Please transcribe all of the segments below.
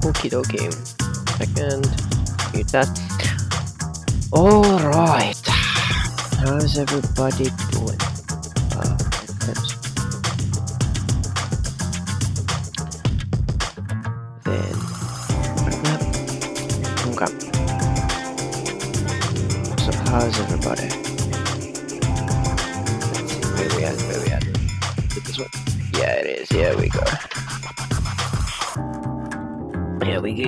Okie dokie. Second. Mute that. Alright. How's everybody doing? Then. Okay. So, how's everybody? Let's see, where we at? Is it this one? Yeah, it is. Here we go. Here we go.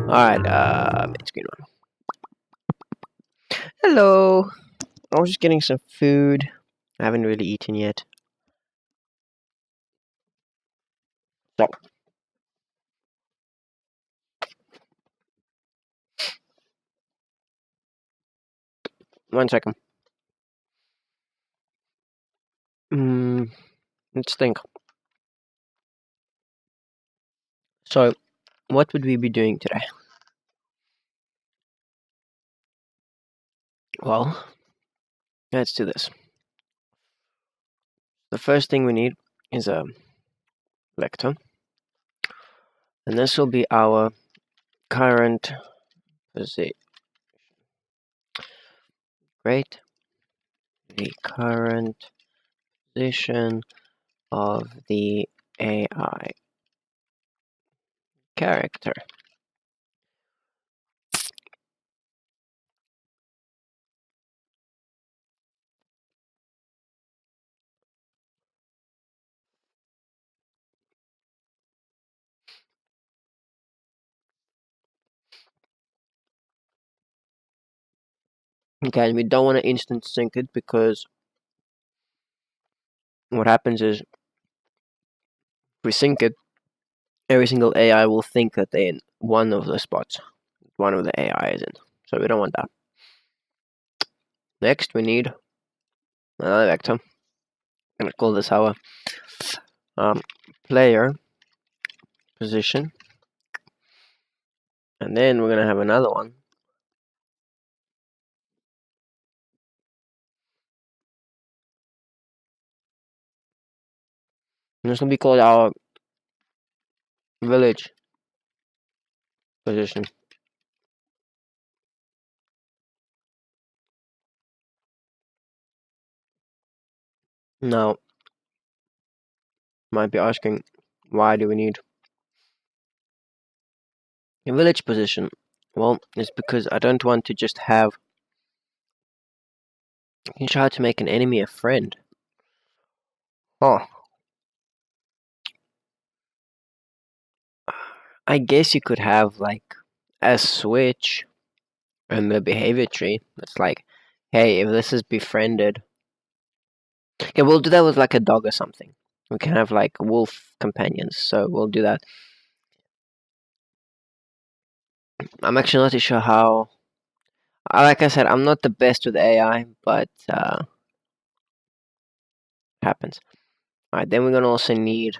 Alright, main screen one. Hello. I was just getting some food. I haven't really eaten yet. So. 1 second. Let's think. So, what would we be doing today? Well, let's do this. The first thing we need is a vector. And this will be our current position. Great. The current position of the AI character. Okay, and we don't want to instant sync it because what happens is if we sync it, every single AI will think that they're in one of the spots one of the AI is in. So we don't want that. Next, we need another vector. I'm going to call this our player position. And then we're going to have another one. And this will be called our village position. Now, you might be asking, why do we need a village position? Well, it's because I don't want to just have... You can try to make an enemy a friend. Oh. I guess you could have, like, a switch in the behavior tree. It's like, hey, if this is befriended... Okay, we'll do that with, like, a dog or something. We can have, like, wolf companions, so we'll do that. I'm actually not too sure how... Like I said, I'm not the best with AI, but it happens. Alright, then we're going to also need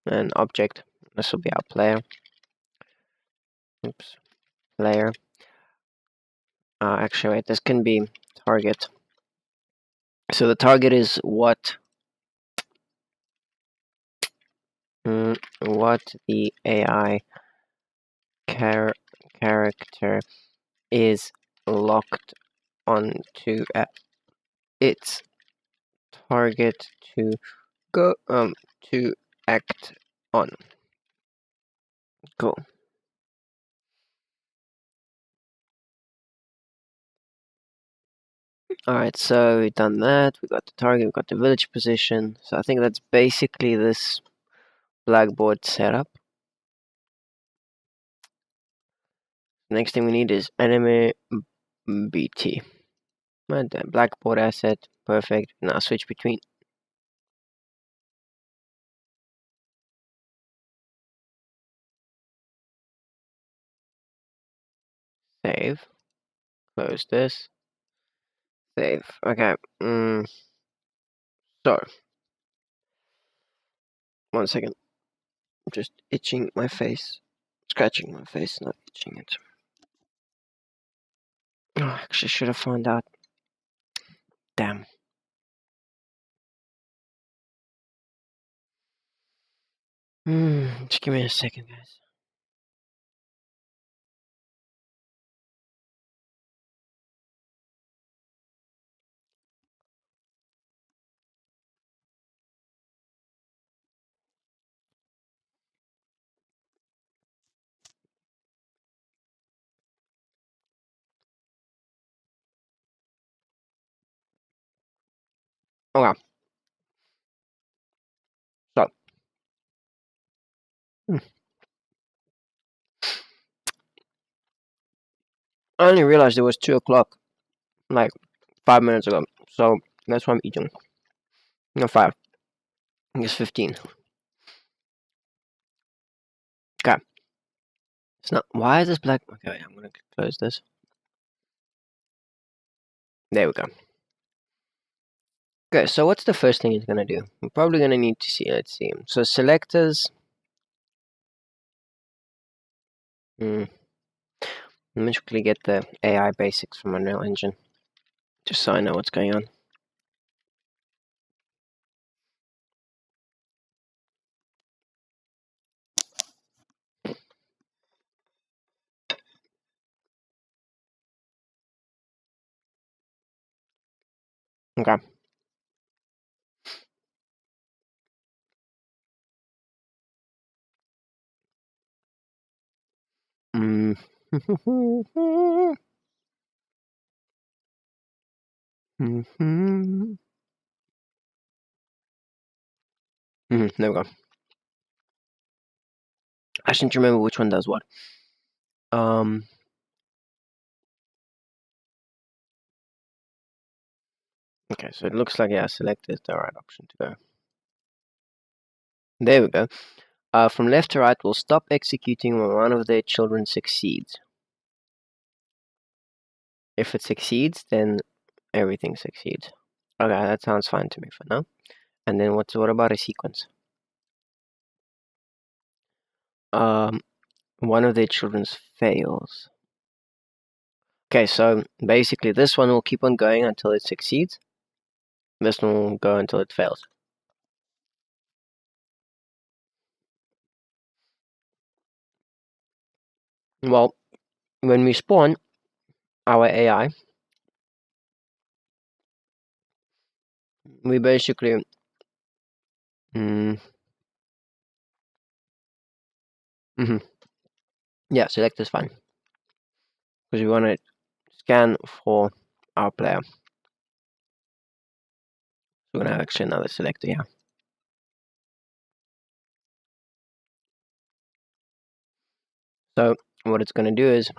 an object. This will be our player. Oops. Player. Actually, wait, this can be target. So the target is what the AI character is locked onto its target to go to act on. Cool. Alright, so we've done that, we got the target, we got the village position, so I think that's basically this Blackboard setup. Next thing we need is enemy BT. And then Blackboard asset, perfect. Now switch between Save. Close this. Save. Okay. So, 1 second. I'm just itching my face. Scratching my face, not itching it. Oh, I actually should have found out. Damn. Just give me a second, guys. Okay. So. I only realized it was 2 o'clock, like 5 minutes ago. So that's why I'm eating. No, 5. I guess 15. Okay. It's not. Why is this black? Okay, wait, I'm gonna close this. There we go. Okay, so what's the first thing he's gonna do? We're probably gonna need to see. Let's see. So selectors. Let me quickly get the AI basics from Unreal Engine, just so I know what's going on. Okay. There we go. I shouldn't remember which one does what. Okay, so it looks like, yeah, select is the right option to go. There we go. From left to right, will stop executing when one of their children succeeds. If it succeeds, then everything succeeds. Okay, that sounds fine to me for now. And then what about a sequence? One of their children fails. Okay, so basically this one will keep on going until it succeeds. This one will go until it fails. Well, when we spawn our AI, we basically yeah, select is fine because we want to scan for our player. We're gonna have actually another selector here. So what it's gonna do is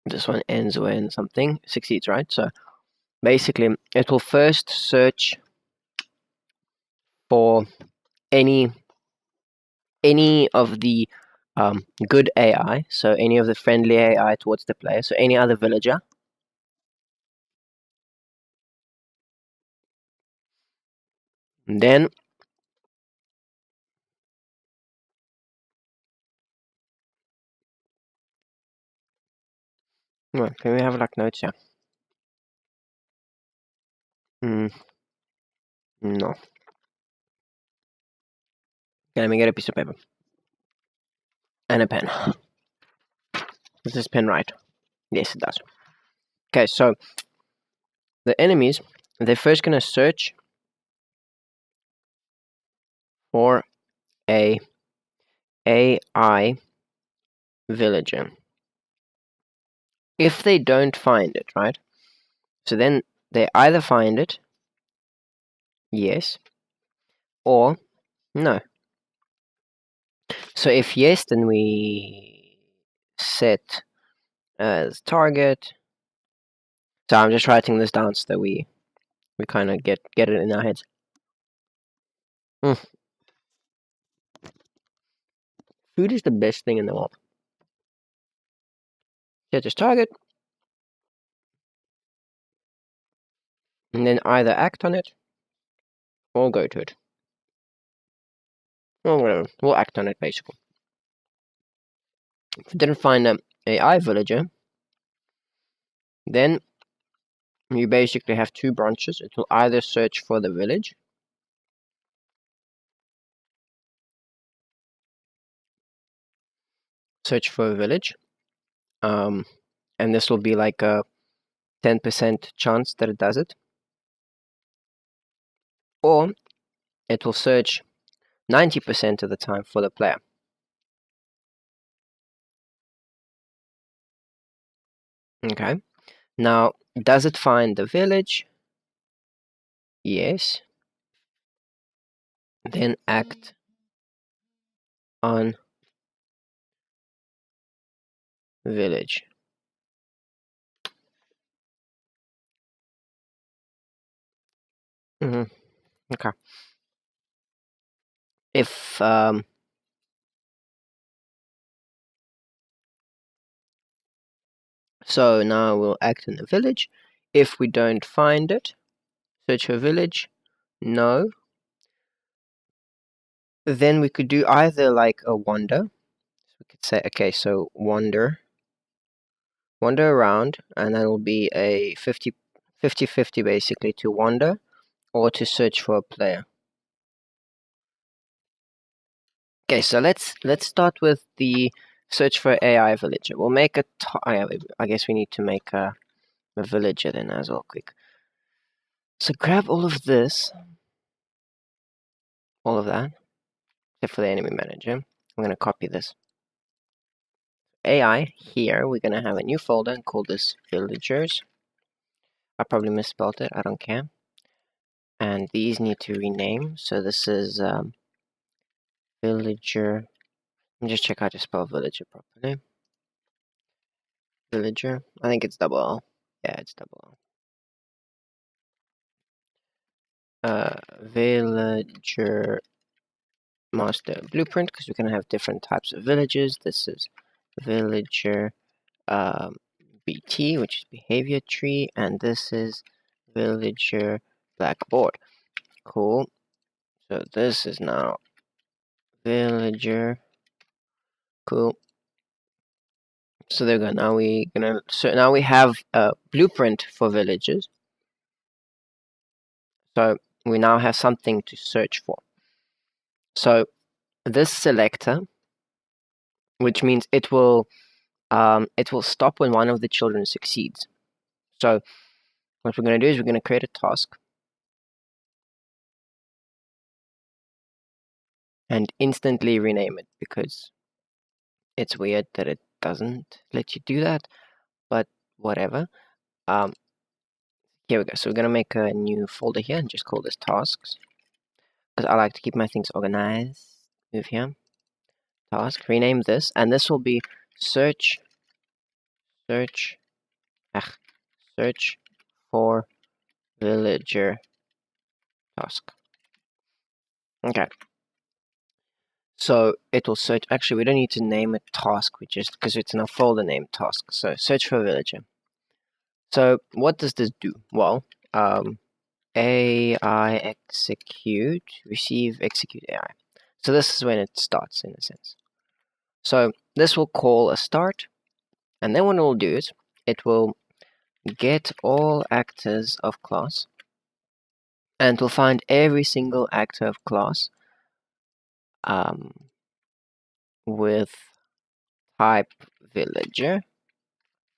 this one ends when something succeeds, right? So basically, it will first search for any of the good AI, so any of the friendly AI towards the player, so any other villager. And then can we have like notes here? No. Okay, let me get a piece of paper and a pen. Does this pen right? Yes, it does. Okay, so the enemies, they're first gonna search for a AI villager. If they don't find it, right? So then they either find it, yes, or no. So if yes, then we set as target. So I'm just writing this down so that we kind of get it in our heads. Food is the best thing in the world. Set this target, and then either act on it or go to it. Or whatever. We'll act on it basically. If we didn't find an AI villager, then you basically have two branches. It will either search for the village, and this will be like a 10% chance that it does it, or it will search 90% of the time for the player. Okay, now does it find the village? Yes. Then act on village. Okay. If so now we'll act in the village. If we don't find it, search for village, no. Then we could do either like a wander. So we could say, okay, so wander around, and that'll be a 50-50 basically, to wander or to search for a player. Okay, so let's start with the search for AI villager. We'll make a I guess we need to make a villager then as well, quick. So grab all of this, all of that, except for the enemy manager. I'm going to copy this. AI, here, we're going to have a new folder and call this villagers. I probably misspelled it, I don't care. And these need to rename, so this is villager. Let me just check how to spell villager properly. Villager, I think it's double L. Yeah, it's double L. Villager master blueprint, because we're going to have different types of villages. This is villager BT, which is behavior tree, and this is villager blackboard. Cool. So this is now villager. Cool. So there we go. Now we have a blueprint for villages. So we now have something to search for. So this selector, which means it will stop when one of the children succeeds. So what we're going to do is we're going to create a task and instantly rename it, because it's weird that it doesn't let you do that, but whatever. Here we go. So we're going to make a new folder here and just call this tasks, because I like to keep my things organized. Move here. Task. Rename this, and this will be search for villager task. Okay. So it will search. Actually, we don't need to name it task, because it's in a folder named task. So search for villager. So what does this do? Well, AI execute, receive, execute AI. So this is when it starts, in a sense. So this will call a start, and then what it will do is it will get all actors of class, and will find every single actor of class with type villager.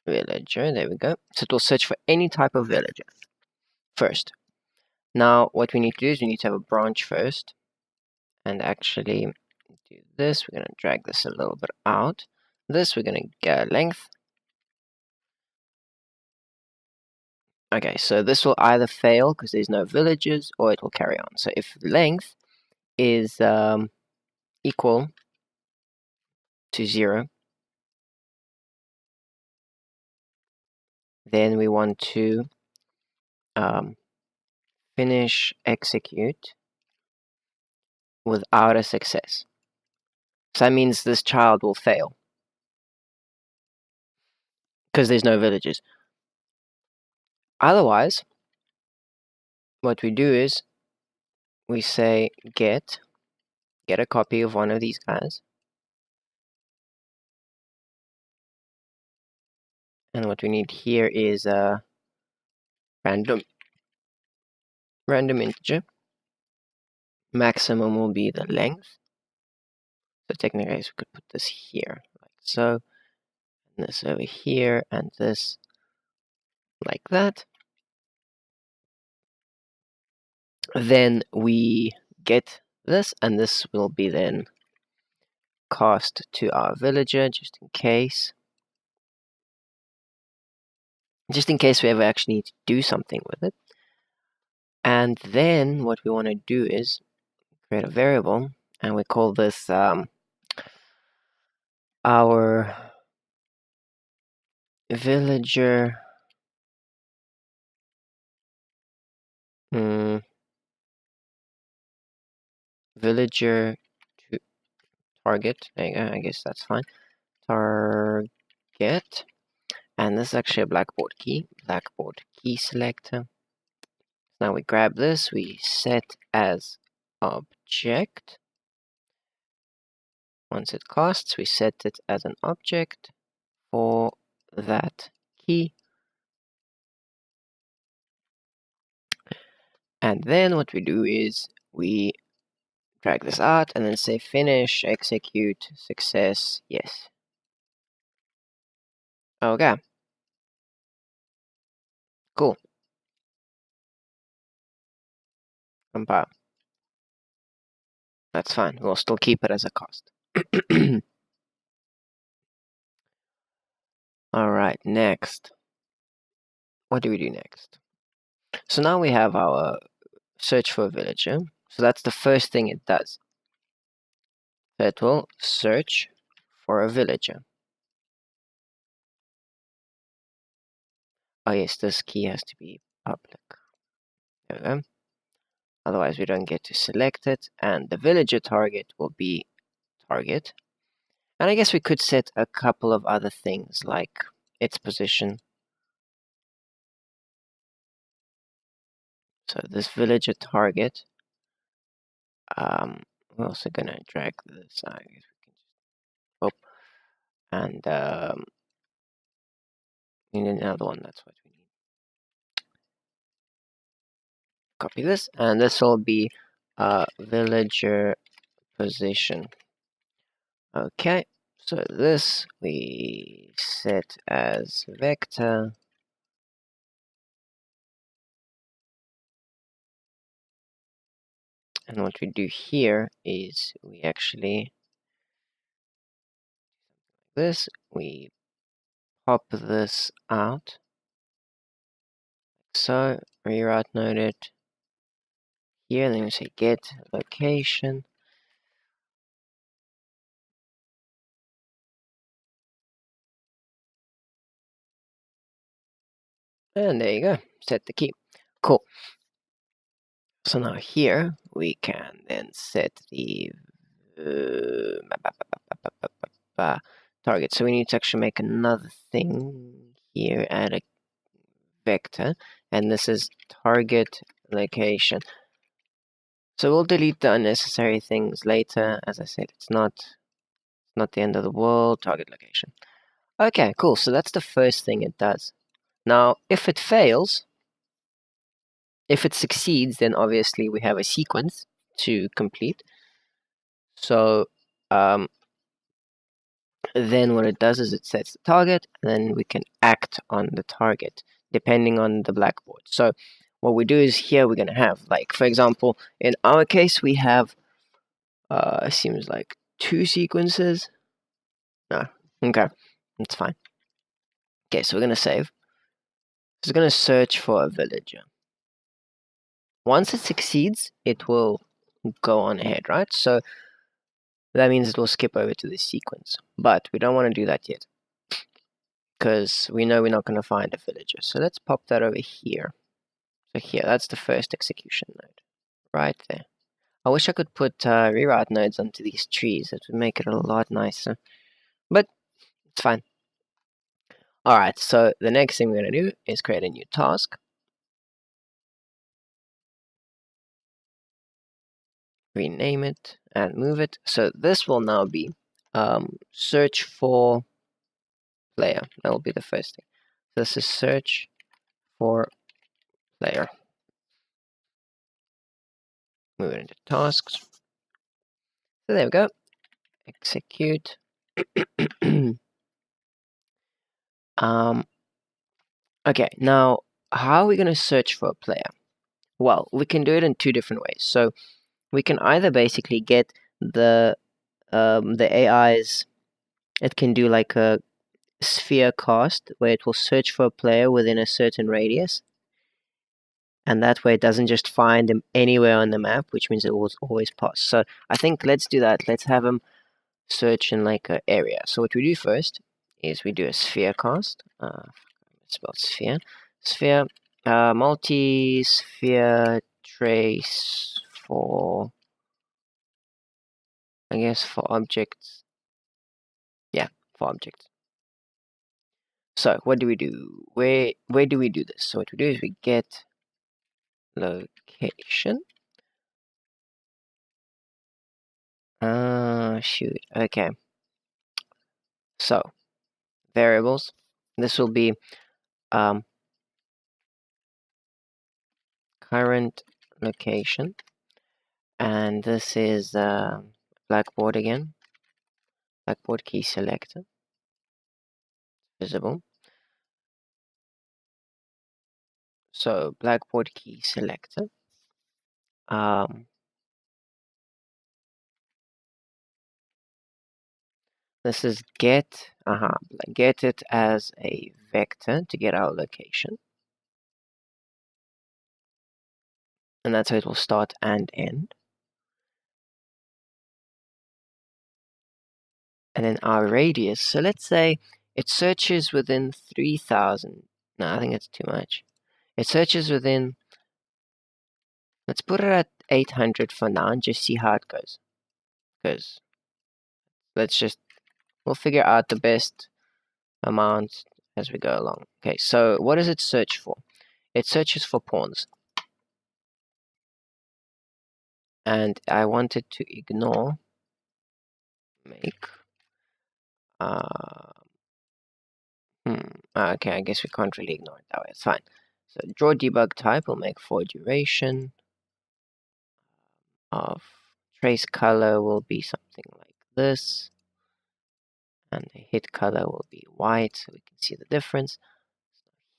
There we go. So it will search for any type of villager first. Now what we need to do is we need to have a branch first, and actually do this. We're going to drag this a little bit out. This we're going to get length. Okay, so this will either fail because there's no villagers, or it will carry on. So if length is equal to 0, then we want to finish execute without a success. So that means this child will fail. because there's no villages. Otherwise, what we do is we say get a copy of one of these guys. And what we need here is a random integer. Maximum will be the length. So technically, we could put this here, like so, and this over here, and this like that. Then we get this, and this will be then cast to our villager, just in case. Just in case we ever actually need to do something with it. And then what we want to do is create a variable, and we call this our villager villager to target. There you go, I guess that's fine. Target, and this is actually a blackboard key selector. Now we grab this, we set as object. Once it casts, we set it as an object for that key. And then what we do is we drag this out and then say finish, execute, success, yes. Okay. Cool. Compile. That's fine. We'll still keep it as a cost. Alright, next. What do we do next? So now we have our search for a villager. So that's the first thing it does. So it will search for a villager. Oh yes, this key has to be public. There we go. Otherwise we don't get to select it. And the villager target will be target. And I guess we could set a couple of other things like its position. So this villager target, we're also gonna drag this. I guess we can just and we need another one. That's what we need. Copy this, and this will be villager position. Okay, so this we set as vector. And what we do here is we actually this, we pop this out. So reroute node it here, then we say get location. And there you go, set the key. Cool. So now here we can then set the target. So we need to actually make another thing here, add a vector, and this is target location. So we'll delete the unnecessary things later. As I said, it's not the end of the world. Target location. Okay, cool. So that's the first thing it does. Now, if it fails, if it succeeds, then obviously we have a sequence to complete. So then what it does is it sets the target, and then we can act on the target depending on the blackboard. So what we do is here we're going to have, like, for example, in our case, we have, seems like 2 sequences. No, okay, that's fine. Okay, so we're going to save. It's going to search for a villager. Once it succeeds, it will go on ahead, right? So that means it will skip over to this sequence. But we don't want to do that yet, because we know we're not going to find a villager. So let's pop that over here. So here, that's the first execution node, right there. I wish I could put reroute nodes onto these trees. It would make it a lot nicer, but it's fine. Alright, so the next thing we're going to do is create a new task. Rename it and move it. So this will now be search for player. That will be the first thing. So this is search for player. Move it into tasks. So there we go. Execute. Okay, now how are we going to search for a player? Well, we can do it in two different ways. So we can either basically get the AI's. It can do like a sphere cast where it will search for a player within a certain radius, and that way it doesn't just find them anywhere on the map, which means it will always pass. So I think let's do that. Let's have them search in like an area. So what we do first is we do a sphere cast. Spelled sphere. Sphere. Multi-sphere trace for, I guess, for objects. Yeah, for objects. So what do we do? Where do we do this? So what we do is we get location. Shoot. Okay. So variables. This will be current location, and this is blackboard again. Blackboard key selector. Visible. So blackboard key selector. This is get it as a vector to get our location, and that's how it will start and end. And then our radius. So let's say it searches within 3,000. No, I think it's too much. It searches within. Let's put it at 800 for now and just see how it goes. Because we'll figure out the best amount as we go along. Okay, so what does it search for? It searches for pawns. And I wanted to ignore make. Okay, I guess we can't really ignore it that way. It's fine. So draw debug type will make for duration of trace color will be something like this, and the hit color will be white, so we can see the difference.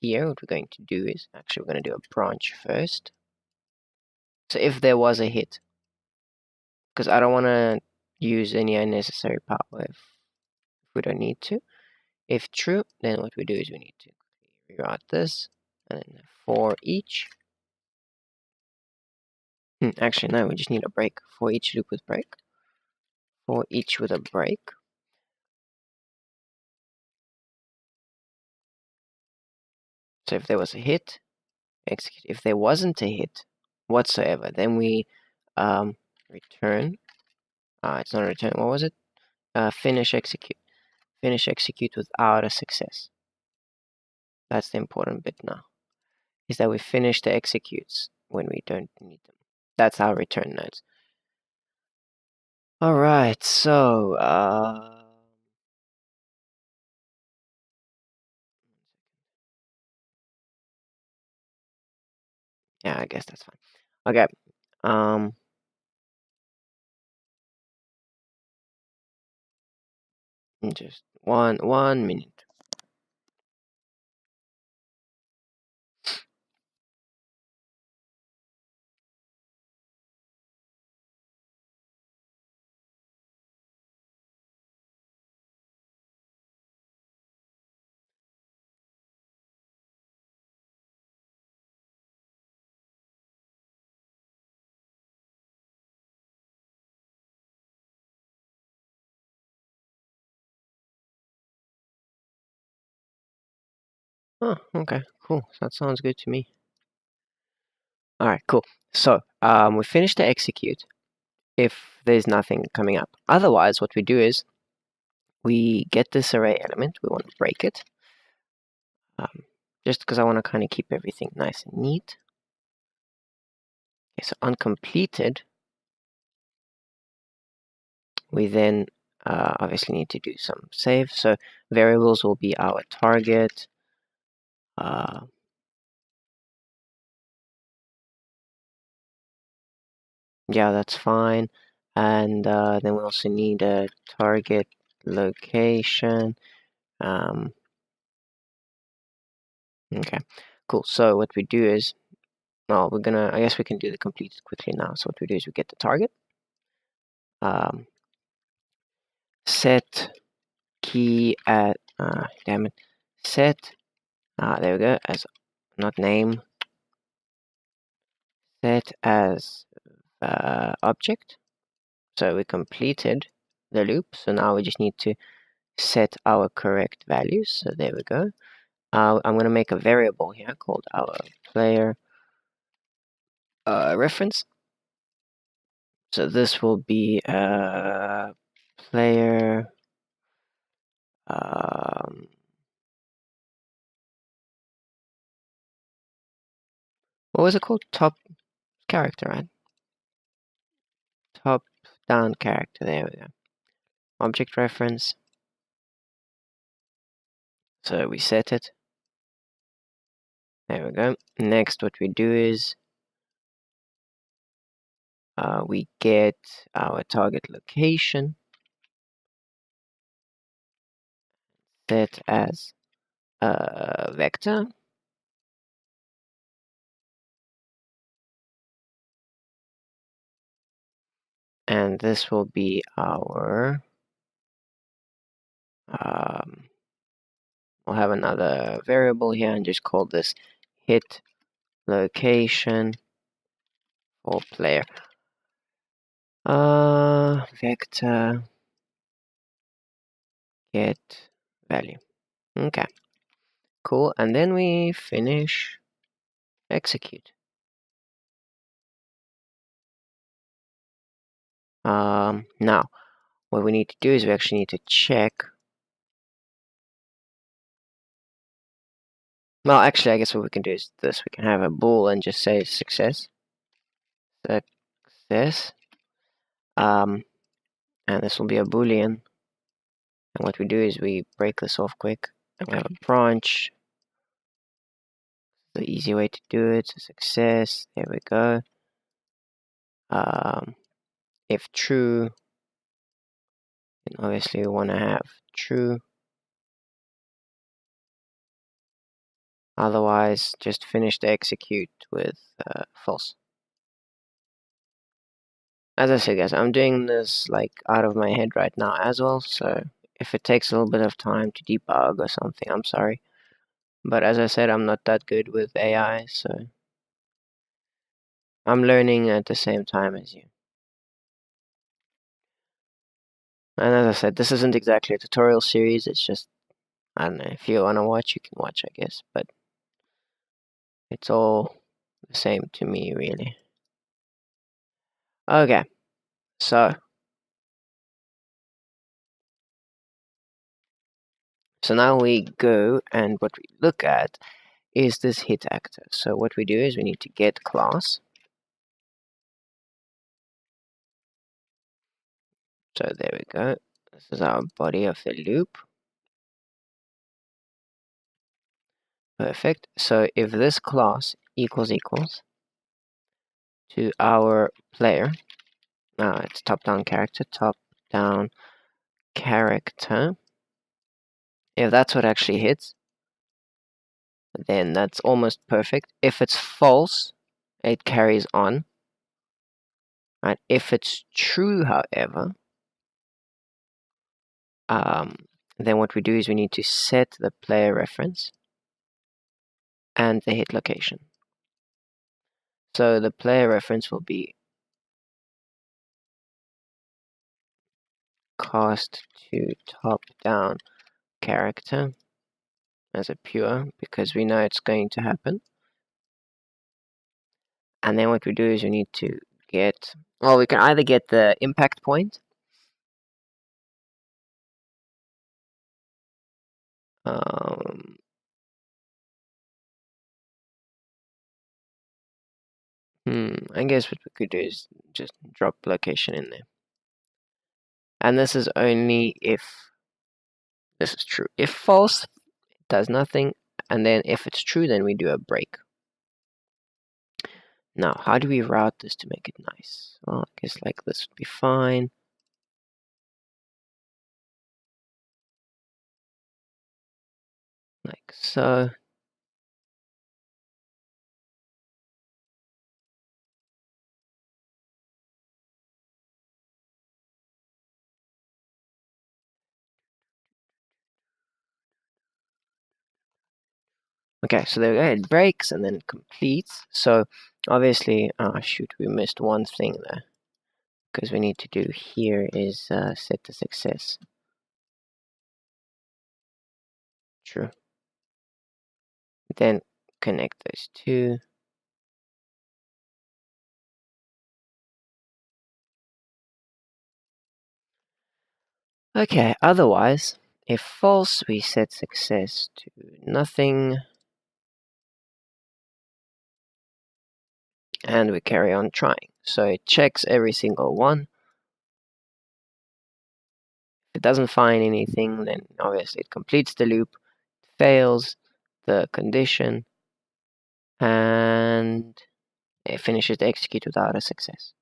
Here, what we're going to do is actually we're going to do a branch first. So if there was a hit, because I don't want to use any unnecessary power if we don't need to. If true, then what we do is we need to reroute this, and then for each. Actually, no, we just need a break. For each loop with break. For each with a break. So if there was a hit, execute. If there wasn't a hit whatsoever, then we return. It's not a return. What was it? Finish execute. Finish execute without a success. That's the important bit now. Is that we finish the executes when we don't need them. That's our return nodes. All right. So yeah, I guess that's fine. Okay. Just one minute. Oh, okay, cool. That sounds good to me. All right, cool. So we finish the execute if there's nothing coming up. Otherwise, what we do is we get this array element. We want to break it. just because I want to kind of keep everything nice and neat. Okay, so on completed, we then obviously need to do some save. So variables will be our target. Yeah, that's fine. And then we also need a target location. Okay, cool. So what we do is, well, I guess we can do the completed quickly now. So what we do is we get the target, set key at, damn it, set, there we go, as, not name, set as object. So we completed the loop. So now we just need to set our correct values. So there we go. I'm going to make a variable here called our player reference. So this will be player what was it called? Top character, right? Top down character. There we go. Object reference. So we set it. There we go. Next, what we do is we get our target location set as a vector. And this will be our, we'll have another variable here and just call this hit location for player. Vector get value. Okay, cool. And then we finish execute. Now what we need to do is we actually need to check. Well, actually, I guess what we can do is this. We can have a bool and just say success. Success. And this will be a boolean. And what we do is we break this off quick. And we have a branch. The easy way to do it. So success. There we go. If true, then obviously we want to have true. Otherwise, just finish the execute with false. As I said, guys, I'm doing this like out of my head right now as well, so if it takes a little bit of time to debug or something, I'm sorry. But as I said, I'm not that good with AI, so I'm learning at the same time as you. And as I said, this isn't exactly a tutorial series, it's just, I don't know, if you want to watch, you can watch, I guess, but it's all the same to me, really. Okay, so now we go, and what we look at is this hit actor. So what we do is we need to get class. So there we go. This is our body of the loop. Perfect. So if this class equals to our player, now it's top-down character. If that's what actually hits, then that's almost perfect. If it's false, it carries on. Right? If it's true, however, then what we do is we need to set the player reference and the hit location. So the player reference will be cast to top-down character as a pure, because we know it's going to happen. And then what we do is we need to get, well, we can either get the impact point, I guess what we could do is just drop location in there. And this is only if this is true. If false, it does nothing. And then if it's true, then we do a break. Now, how do we route this to make it nice? Well, I guess like this would be fine. Like so. Okay, so there we go. It breaks and then it completes. So obviously, shoot, we missed one thing there. Because we need to do here is set the success. True. Then connect those two. Okay, otherwise, if false, we set success to nothing. And we carry on trying. So it checks every single one. If it doesn't find anything, then obviously it completes the loop, fails the condition, and it finishes the execute without a success.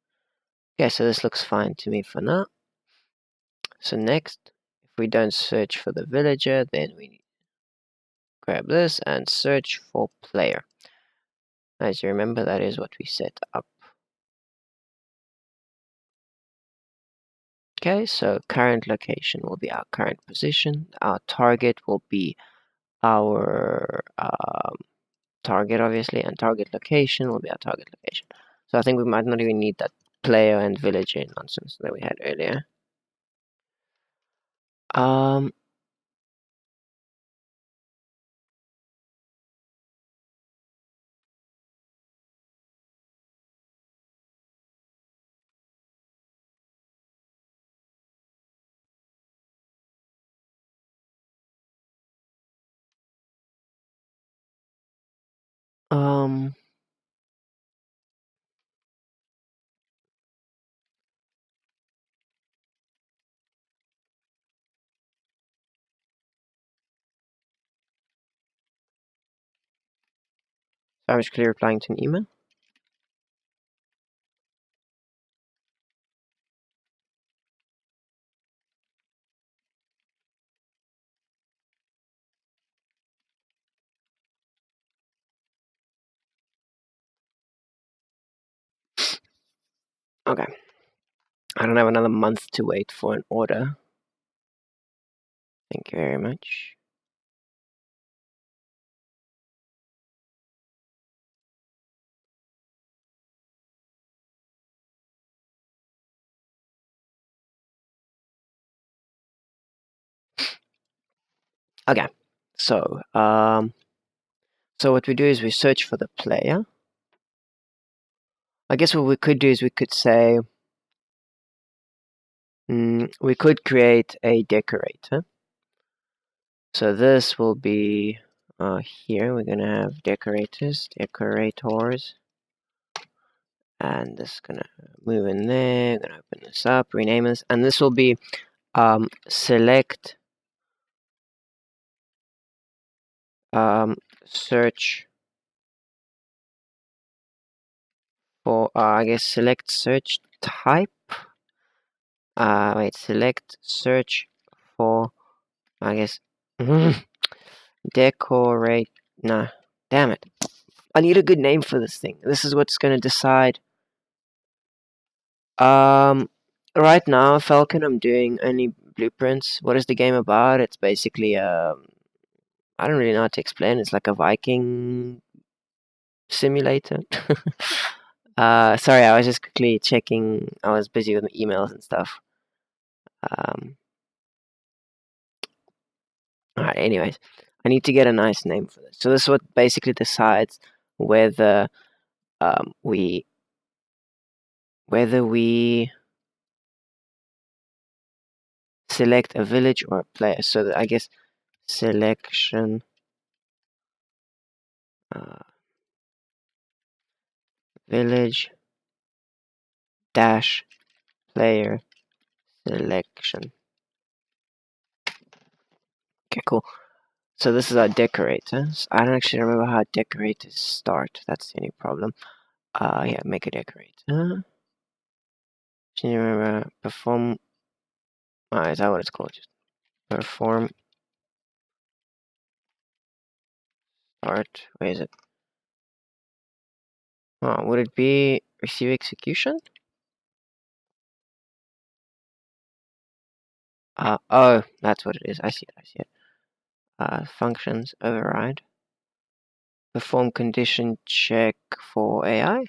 Okay, so this looks fine to me for now. So next, if we don't search for the villager, then we grab this and search for player. As you remember, that is what we set up. Okay, so current location will be our current position. Our target will be our target, obviously, and target location will be our target location. So I think we might not even need that player and villager nonsense that we had earlier. Um, I was clearly replying to an email. Okay. I don't have another month to wait for an order. Thank you very much. Okay. So, so what we do is we search for the player. I guess what we could do is we could say, we could create a decorator. So this will be here. We're gonna have decorators, and this is gonna move in there. Gonna open this up, rename this, and this will be select search for I guess select search type. Wait, select search for I guess decorate. Nah, damn it. I need a good name for this thing. This is what's gonna decide. Right now, Falcon, I'm doing only blueprints. What is the game about? It's basically I don't really know how to explain. It's like a Viking simulator. Sorry, I was just quickly checking. I was busy with emails and stuff. Alright, anyways, I need to get a nice name for this. So this is what basically decides whether we select a village or a player. So I guess selection village dash player selection. Okay, cool. So this is our decorators. I don't actually remember how decorators start. That's the only problem. Yeah, make a decorator. Can you remember perform? Is that what it's called? Just perform start. Where is it? Oh, would it be receive execution? Oh, that's what it is. I see it. I see it. Functions override. Perform condition check for AI.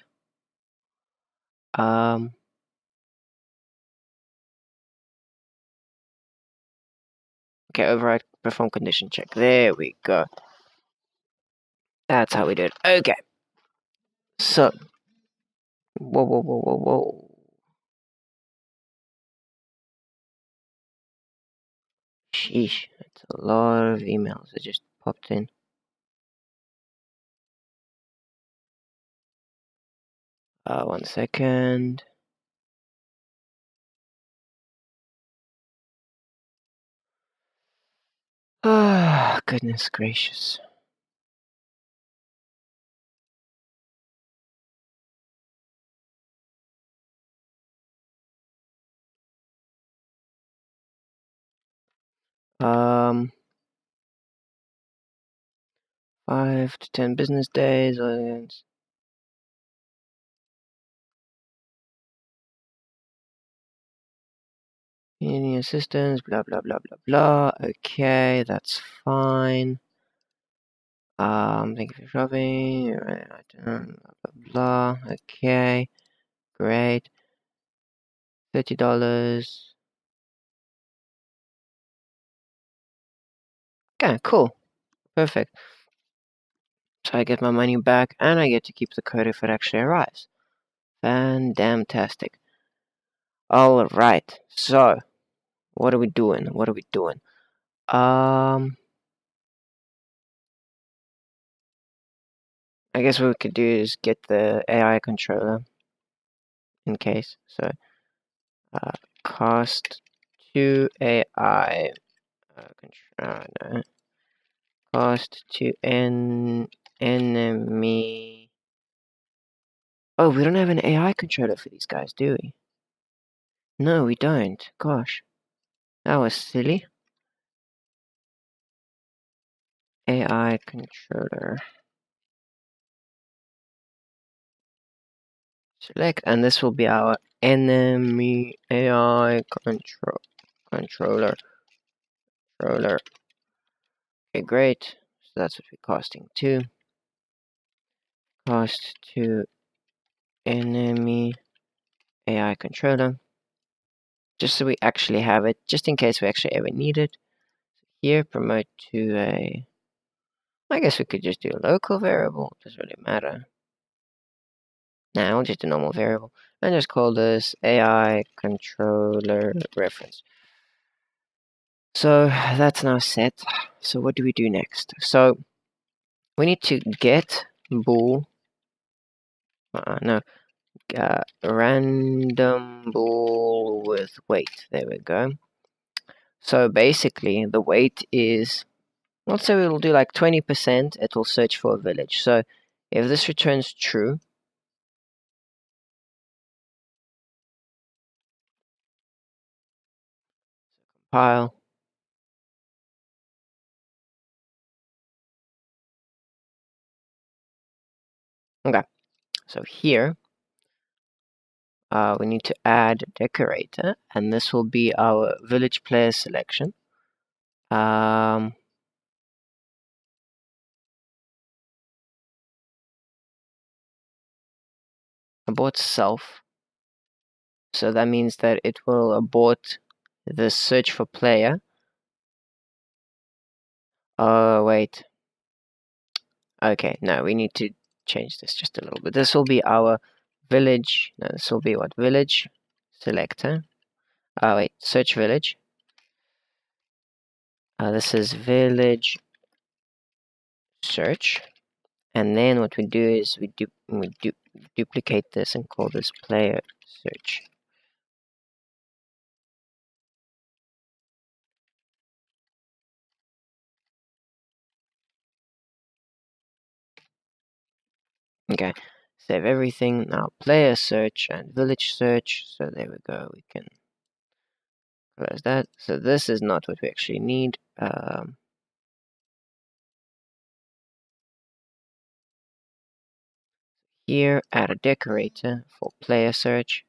Okay, override perform condition check. There we go. That's how we do it. Okay. So, whoa. Sheesh, that's a lot of emails that just popped in. One second. Ah, goodness gracious. Um, 5 to 10 business days. Any assistance? Blah blah blah blah blah. Okay, that's fine. Thank you for shopping. Blah blah blah. Okay, great. $30. Okay, cool. Perfect. So I get my money back and I get to keep the code if it actually arrives. Fantastic. Alright, so what are we doing? I guess what we could do is get the AI controller in case. So cost to AI no. Cost to enemy. Oh, we don't have an AI controller for these guys, do we? No, we don't. Gosh, that was silly. AI controller. Select, and this will be our enemy AI controller. Okay, great. So that's what we're costing to. Cost to enemy AI controller. Just so we actually have it, just in case we actually ever need it. Here, promote to a. I guess we could just do a local variable. Doesn't really matter. Now, just a normal variable, and just call this AI controller reference. So that's now set. So what do we do next? So we need to get bool. Random bool with weight. There we go. So basically, the weight is. Let's say we'll do like 20%. It will search for a village. So if this returns true. Compile. Okay, so here we need to add decorator, and this will be our village player selection. Abort self. So that means that it will abort the search for player. Oh, wait. Okay, no, we need to change this just a little bit. This will be our village. No, this will be what? Village selector. Oh, wait, search village. This is village search. And then what we do is we duplicate this and call this player search. Okay, save everything. Now player search and village search. So there we go. We can close that. So this is not what we actually need. Here, add a decorator for player search.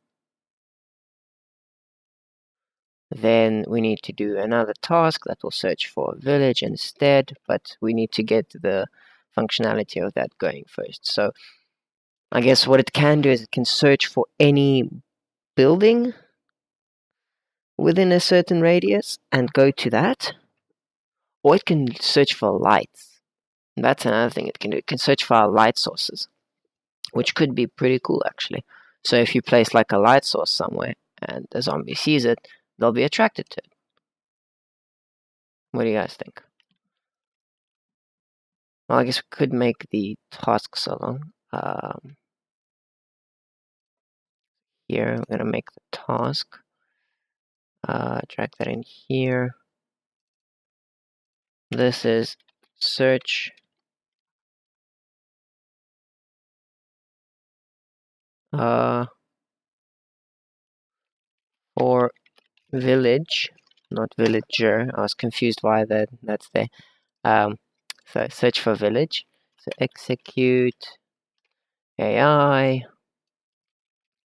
Then we need to do another task that will search for a village instead, but we need to get the functionality of that going first. So I guess what it can do is it can search for any building within a certain radius and go to that, or it can search for lights. That's another thing it can do. It can search for our light sources, which could be pretty cool actually. So if you place like a light source somewhere and a zombie sees it, they'll be attracted to it. What do you guys think? Well, I guess we could make the task so long. Here, I'm gonna make the task. Drag that in here. This is search for village, not villager. I was confused why that's there. So search for village. So execute AI.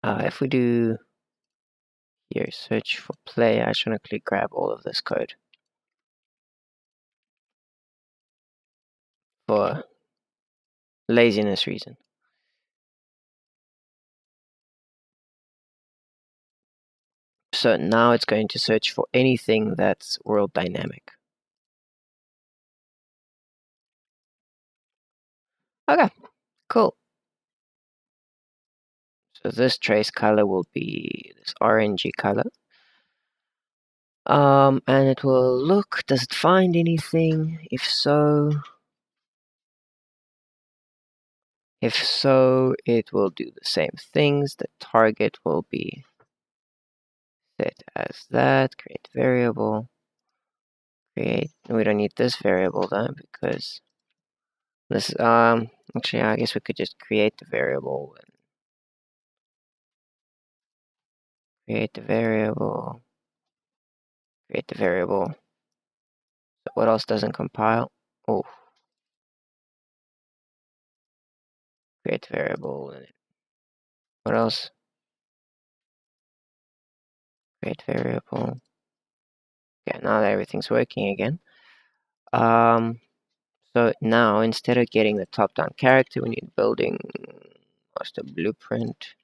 If we do here search for play, I should actually grab all of this code for laziness reason. So now it's going to search for anything that's world dynamic. Okay, cool. So this trace color will be this orangey color. And it will look, does it find anything? If so, it will do the same things. The target will be set as that, create variable, create, we don't need this variable though, because this, actually I guess we could just create the variable, and create the variable, create the variable. So what else doesn't compile? Oh, create the variable, and what else? Create variable. Okay, now that everything's working again. So now instead of getting the top-down character, we need building master blueprint.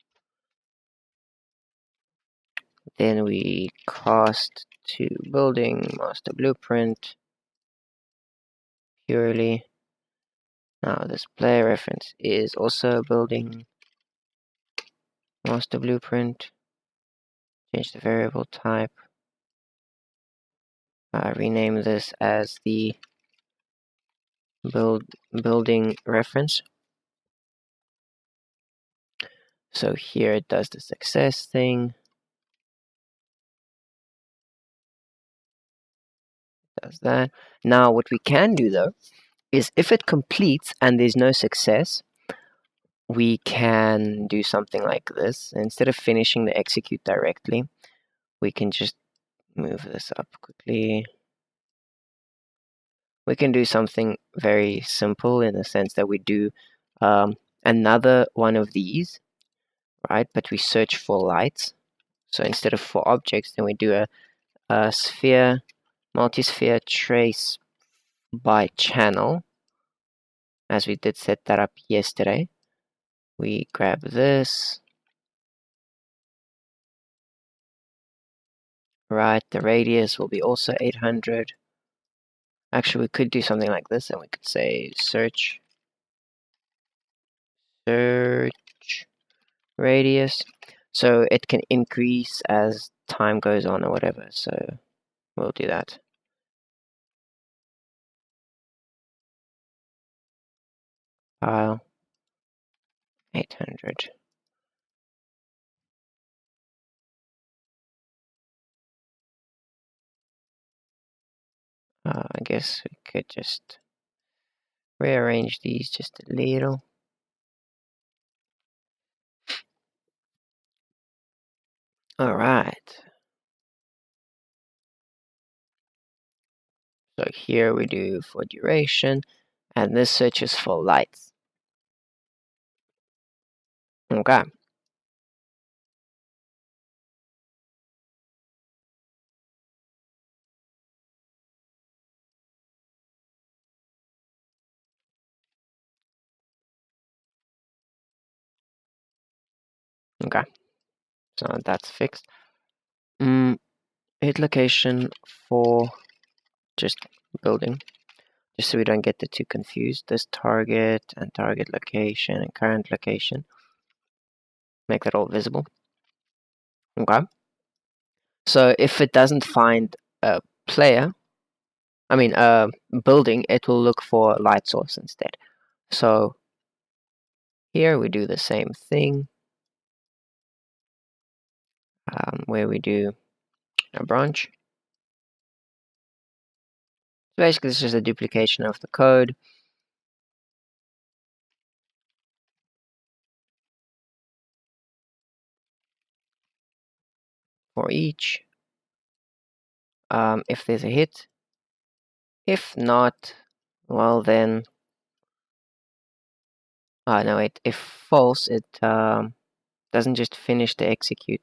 Then we cast to building master blueprint purely. Now this player reference is also building master blueprint. Change the variable type. Rename this as the building reference. So here it does the success thing. Does that. Now what we can do though is if it completes and there's no success, we can do something like this. Instead of finishing the execute directly, we can just move this up quickly. We can do something very simple in the sense that we do another one of these, right? But we search for lights. So instead of for objects, then we do a sphere, multi-sphere trace by channel, as we did set that up yesterday. We grab this, right? The radius will be also 800. Actually, we could do something like this, and we could say search radius. So it can increase as time goes on or whatever. So we'll do that. File 800. I guess we could just rearrange these just a little. All right. So here we do for duration, and this searches for lights. Okay. Okay. So that's fixed. Hit location for just building, just so we don't get the two confused. This target and target location and current location. Make that all visible. Okay. So if it doesn't find a player, I mean a building, it will look for a light source instead. So here we do the same thing, where we do a branch. So basically, this is a duplication of the code. For each. If there's a hit. If not, well then, no wait, if false, it doesn't just finish the execute.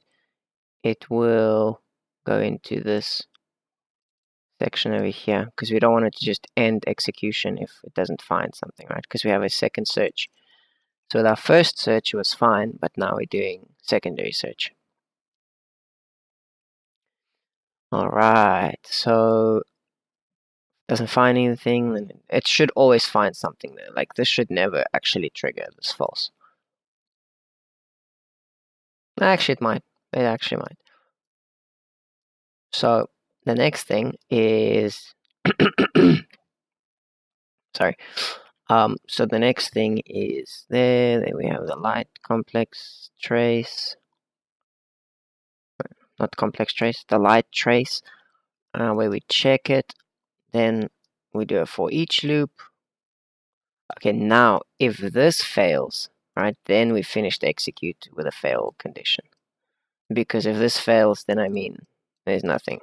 It will go into this section over here, because we don't want it to just end execution if it doesn't find something, right? Because we have a second search. So with our first search, it was fine, but now we're doing secondary search. All right, so doesn't find anything, then it should always find something there. Like this should never actually trigger this false. Actually, it might. It actually might. So the next thing is, sorry. So the next thing is there. There we have the light complex trace, not complex trace, the light trace, where we check it. Then we do a for each loop. Okay, now if this fails, right, then we finish the execute with a fail condition. Because if this fails, then I mean there's nothing.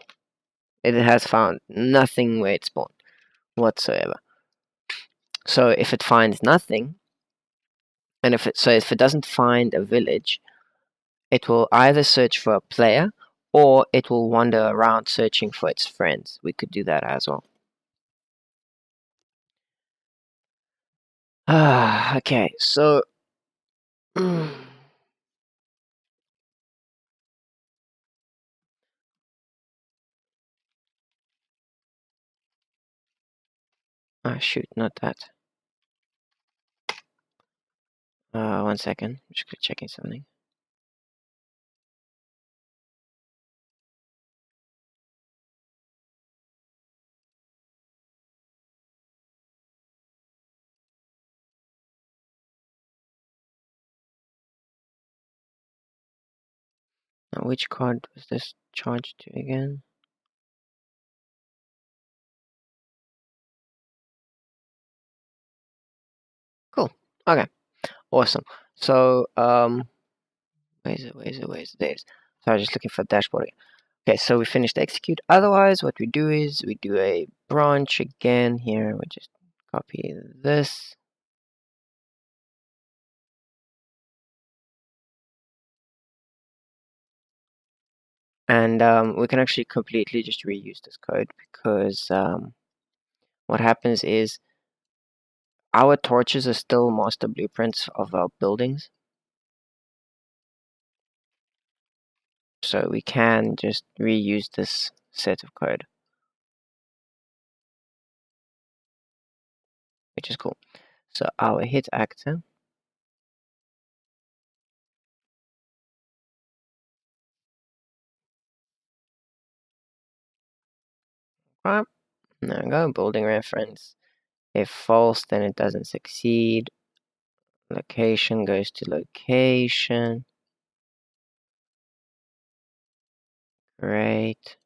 It has found nothing where it spawned whatsoever. So if it finds nothing, and if it doesn't find a village, it will either search for a player or it will wander around searching for its friends. We could do that as well. Okay, so oh shoot, not that. 1 second, I'm just checking something. Now, which card was this charged to again? Cool. Okay. Awesome. So where's it? There's. So I was just looking for dashboard again. Okay, so we finished the execute. Otherwise, what we do is we do a branch again here. We just copy this. And we can actually completely just reuse this code, because what happens is our torches are still master blueprints of our buildings. So we can just reuse this set of code, which is cool. So our hit actor, right, there we go, building reference. If false, then it doesn't succeed. Location goes to location. Great.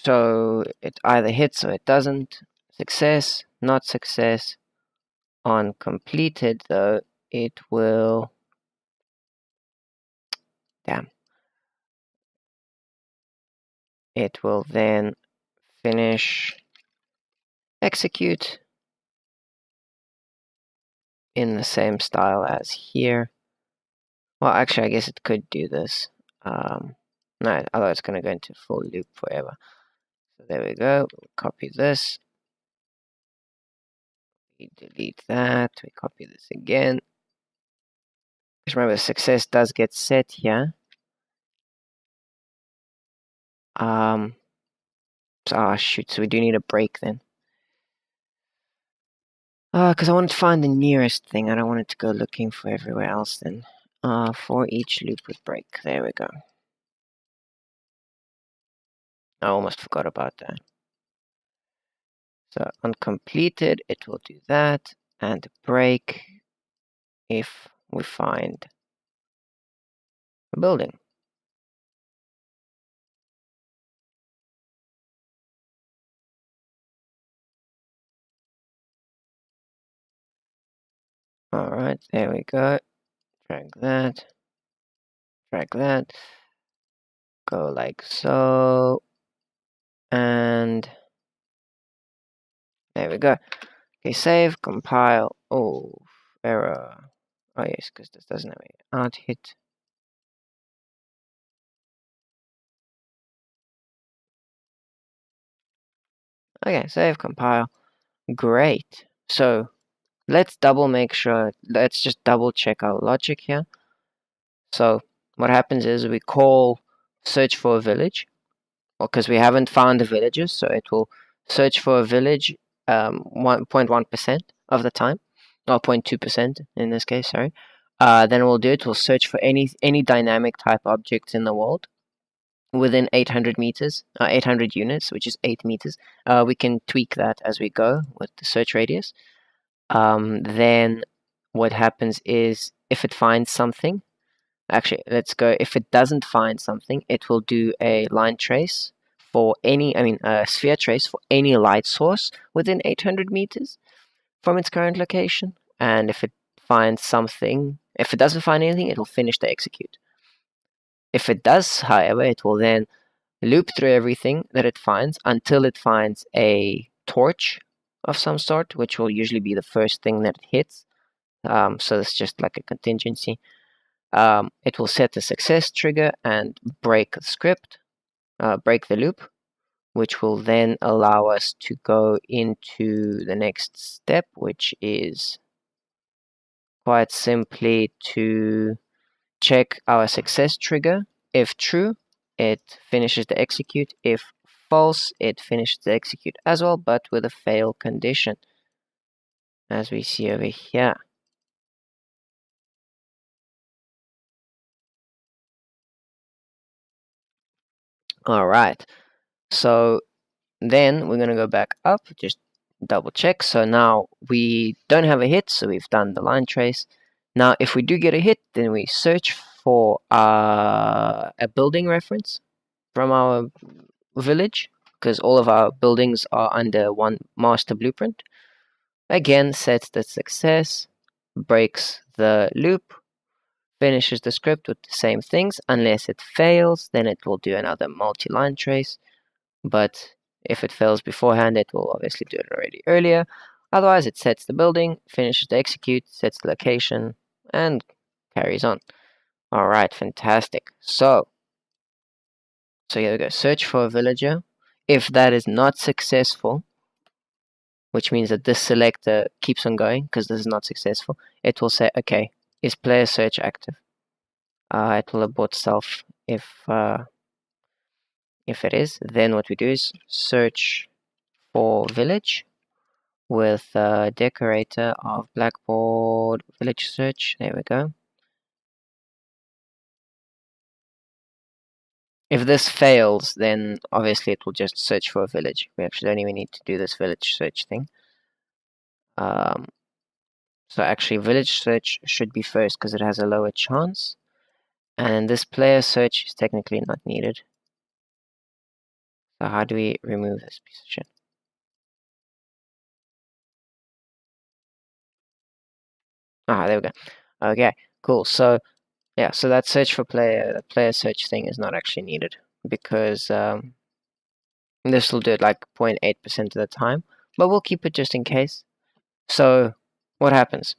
So it either hits or it doesn't. Success, not success. On completed though, it will, damn, it will then finish execute in the same style as here. Well, actually, I guess it could do this. No, otherwise it's going to go into full loop forever. So there we go. We'll copy this. We delete that. We copy this again. Just remember, success does get set here. So, shoot. So we do need a break then. Because I wanted to find the nearest thing. I don't want it to go looking for everywhere else then. For each loop with break. There we go. I almost forgot about that. So uncompleted, it will do that. And break if we find a building. Alright, there we go. Drag that. Drag that. Go like so. And there we go. Okay, save, compile. Oh, error. Oh yes, because this doesn't have an out hit. Okay, save, compile. Great. So let's make sure. Let's just double check our logic here. So what happens is we call search for a village, because we haven't found the villages, so it will search for a village 1.1% of the time, or 0.2% in this case, sorry. Then we'll do it, we'll search for any dynamic type objects in the world within 800 meters, 800 units, which is 8 meters. We can tweak that as we go with the search radius. Then what happens is if it finds something, actually, let's go. If it doesn't find something, it will do a line trace for any, a sphere trace for any light source within 800 meters from its current location. And if it finds something, if it doesn't find anything, it'll finish the execute. If it does, however, it will then loop through everything that it finds until it finds a torch of some sort, which will usually be the first thing that it hits. So it's just like a contingency. It will set the success trigger and break the script, break the loop, which will then allow us to go into the next step, which is quite simply to check our success trigger. If true, it finishes the execute. If false, it finishes the execute as well, but with a fail condition, as we see over here. All right, so then we're going to go back up, just double check. So now we don't have a hit, so we've done the line trace. Now if we do get a hit, then we search for a building reference from our village, because all of our buildings are under one master blueprint. Again, sets the success, breaks the loop, finishes the script with the same things. Unless it fails, then it will do another multi-line trace. But if it fails beforehand, it will obviously do it already earlier. Otherwise, it sets the building, finishes the execute, sets the location, and carries on. All right, fantastic. So here we go. Search for a villager. If that is not successful, which means that this selector keeps on going because this is not successful, it will say, okay, is player search active? It will abort self if it is. Then what we do is search for village with decorator of blackboard village search. There we go. If this fails, then obviously it will just search for a village. We actually don't even need to do this village search thing. So actually village search should be first because it has a lower chance. And this player search is technically not needed. So how do we remove this piece of shit? Ah, there we go. Okay, cool. So yeah, so that search for player search thing is not actually needed because this will do it like 0.8% of the time, but we'll keep it just in case. So what happens?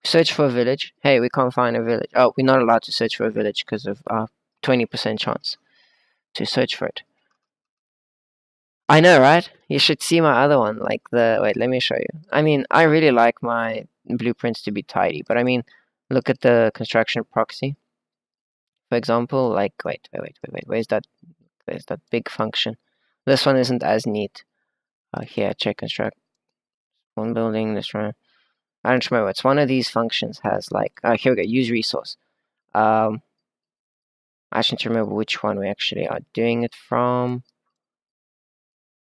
Search for a village. Hey, we can't find a village. Oh, we're not allowed to search for a village because of our 20% chance to search for it. I know, right? You should see my other one. Like wait, let me show you. I mean, I really like my blueprints to be tidy, but I mean, look at the construction proxy, for example. Like, wait. Where's that big function? This one isn't as neat. Here, check construct one building. This one. I don't remember. It's one of these functions has like. Here we go. Use resource. Um, I shouldn't remember which one we actually are doing it from.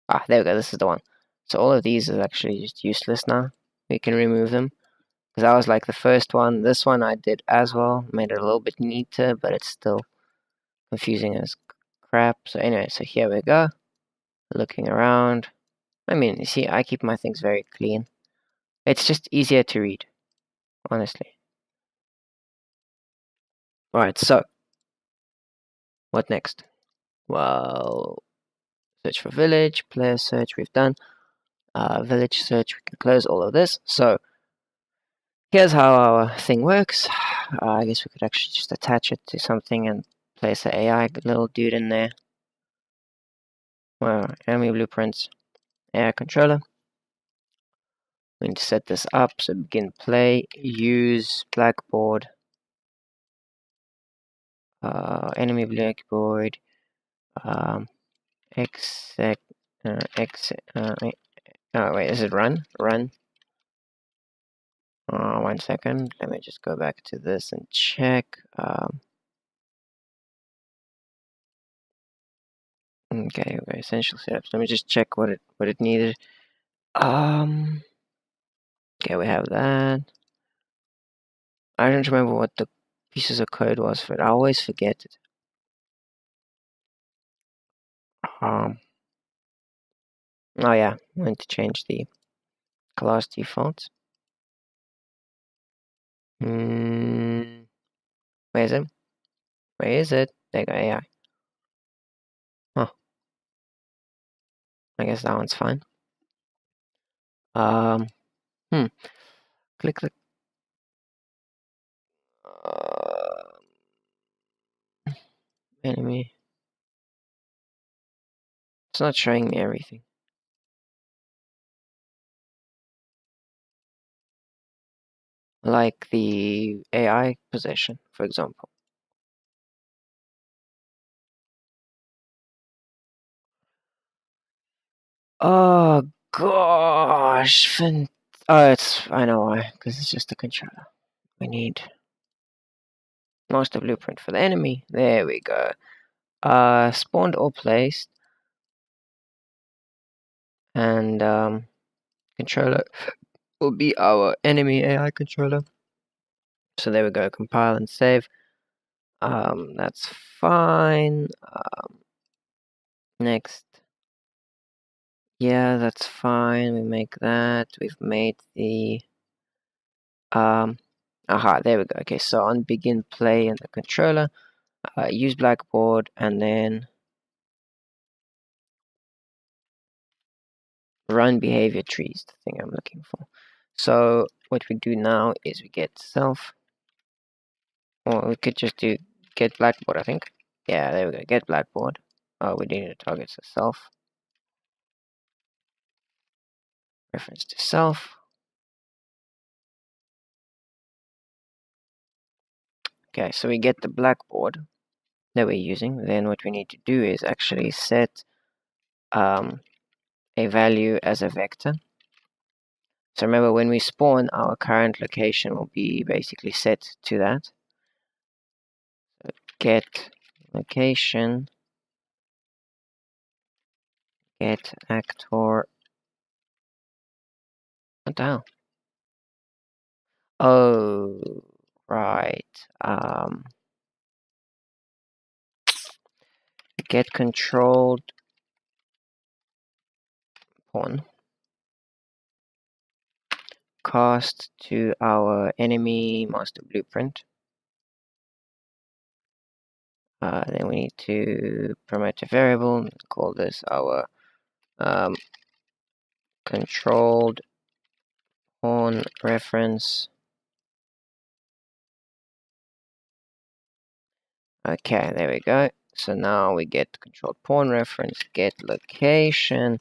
Ah, there we go. This is the one. So all of these is actually just useless now. We can remove them. Because that was like the first one. This one I did as well. Made it a little bit neater, but it's still confusing as crap. So anyway, so here we go. Looking around. I mean, you see, I keep my things very clean. It's just easier to read, honestly. Alright, so what next? Well, search for village, player search, we've done. Village search, we can close all of this. So here's how our thing works. I guess we could actually just attach it to something and place an AI little dude in there. Well, enemy blueprints, AI controller. We need to set this up. So begin play, use blackboard, enemy blackboard, exec, oh wait, is it run? Run. 1 second. Let me just go back to this and check. Okay, essential setups. Let me just check what it needed. Okay, we have that. I don't remember what the pieces of code was for it. I always forget it. Oh yeah, I want to change the class defaults. Where is it? Where is it? There you go, AI. Oh, I guess that one's fine. Um, click. Enemy. It's not showing me everything. Like the AI position, for example. Oh gosh, I know why, because it's just a controller. We need master blueprint for the enemy. There we go. Spawned or placed, and controller will be our enemy AI controller. So there we go. Compile and save. That's fine. Next. Yeah, that's fine. We make that. We've made the aha, there we go. Okay, so on begin play in the controller, use blackboard and then run behavior trees, the thing I'm looking for. So what we do now is we get self, or we could just do get blackboard, I think. Yeah, there we go, get blackboard. Oh, we need to target to self. Reference to self. Okay, so we get the blackboard that we're using. Then what we need to do is actually set a value as a vector. So remember, when we spawn, our current location will be basically set to that. So get location, get actor. What the hell? Oh, right. Get controlled pawn. Cast to our enemy master blueprint. Then we need to promote a variable, call this our controlled pawn reference. Okay, there we go. So now we get controlled pawn reference, get location,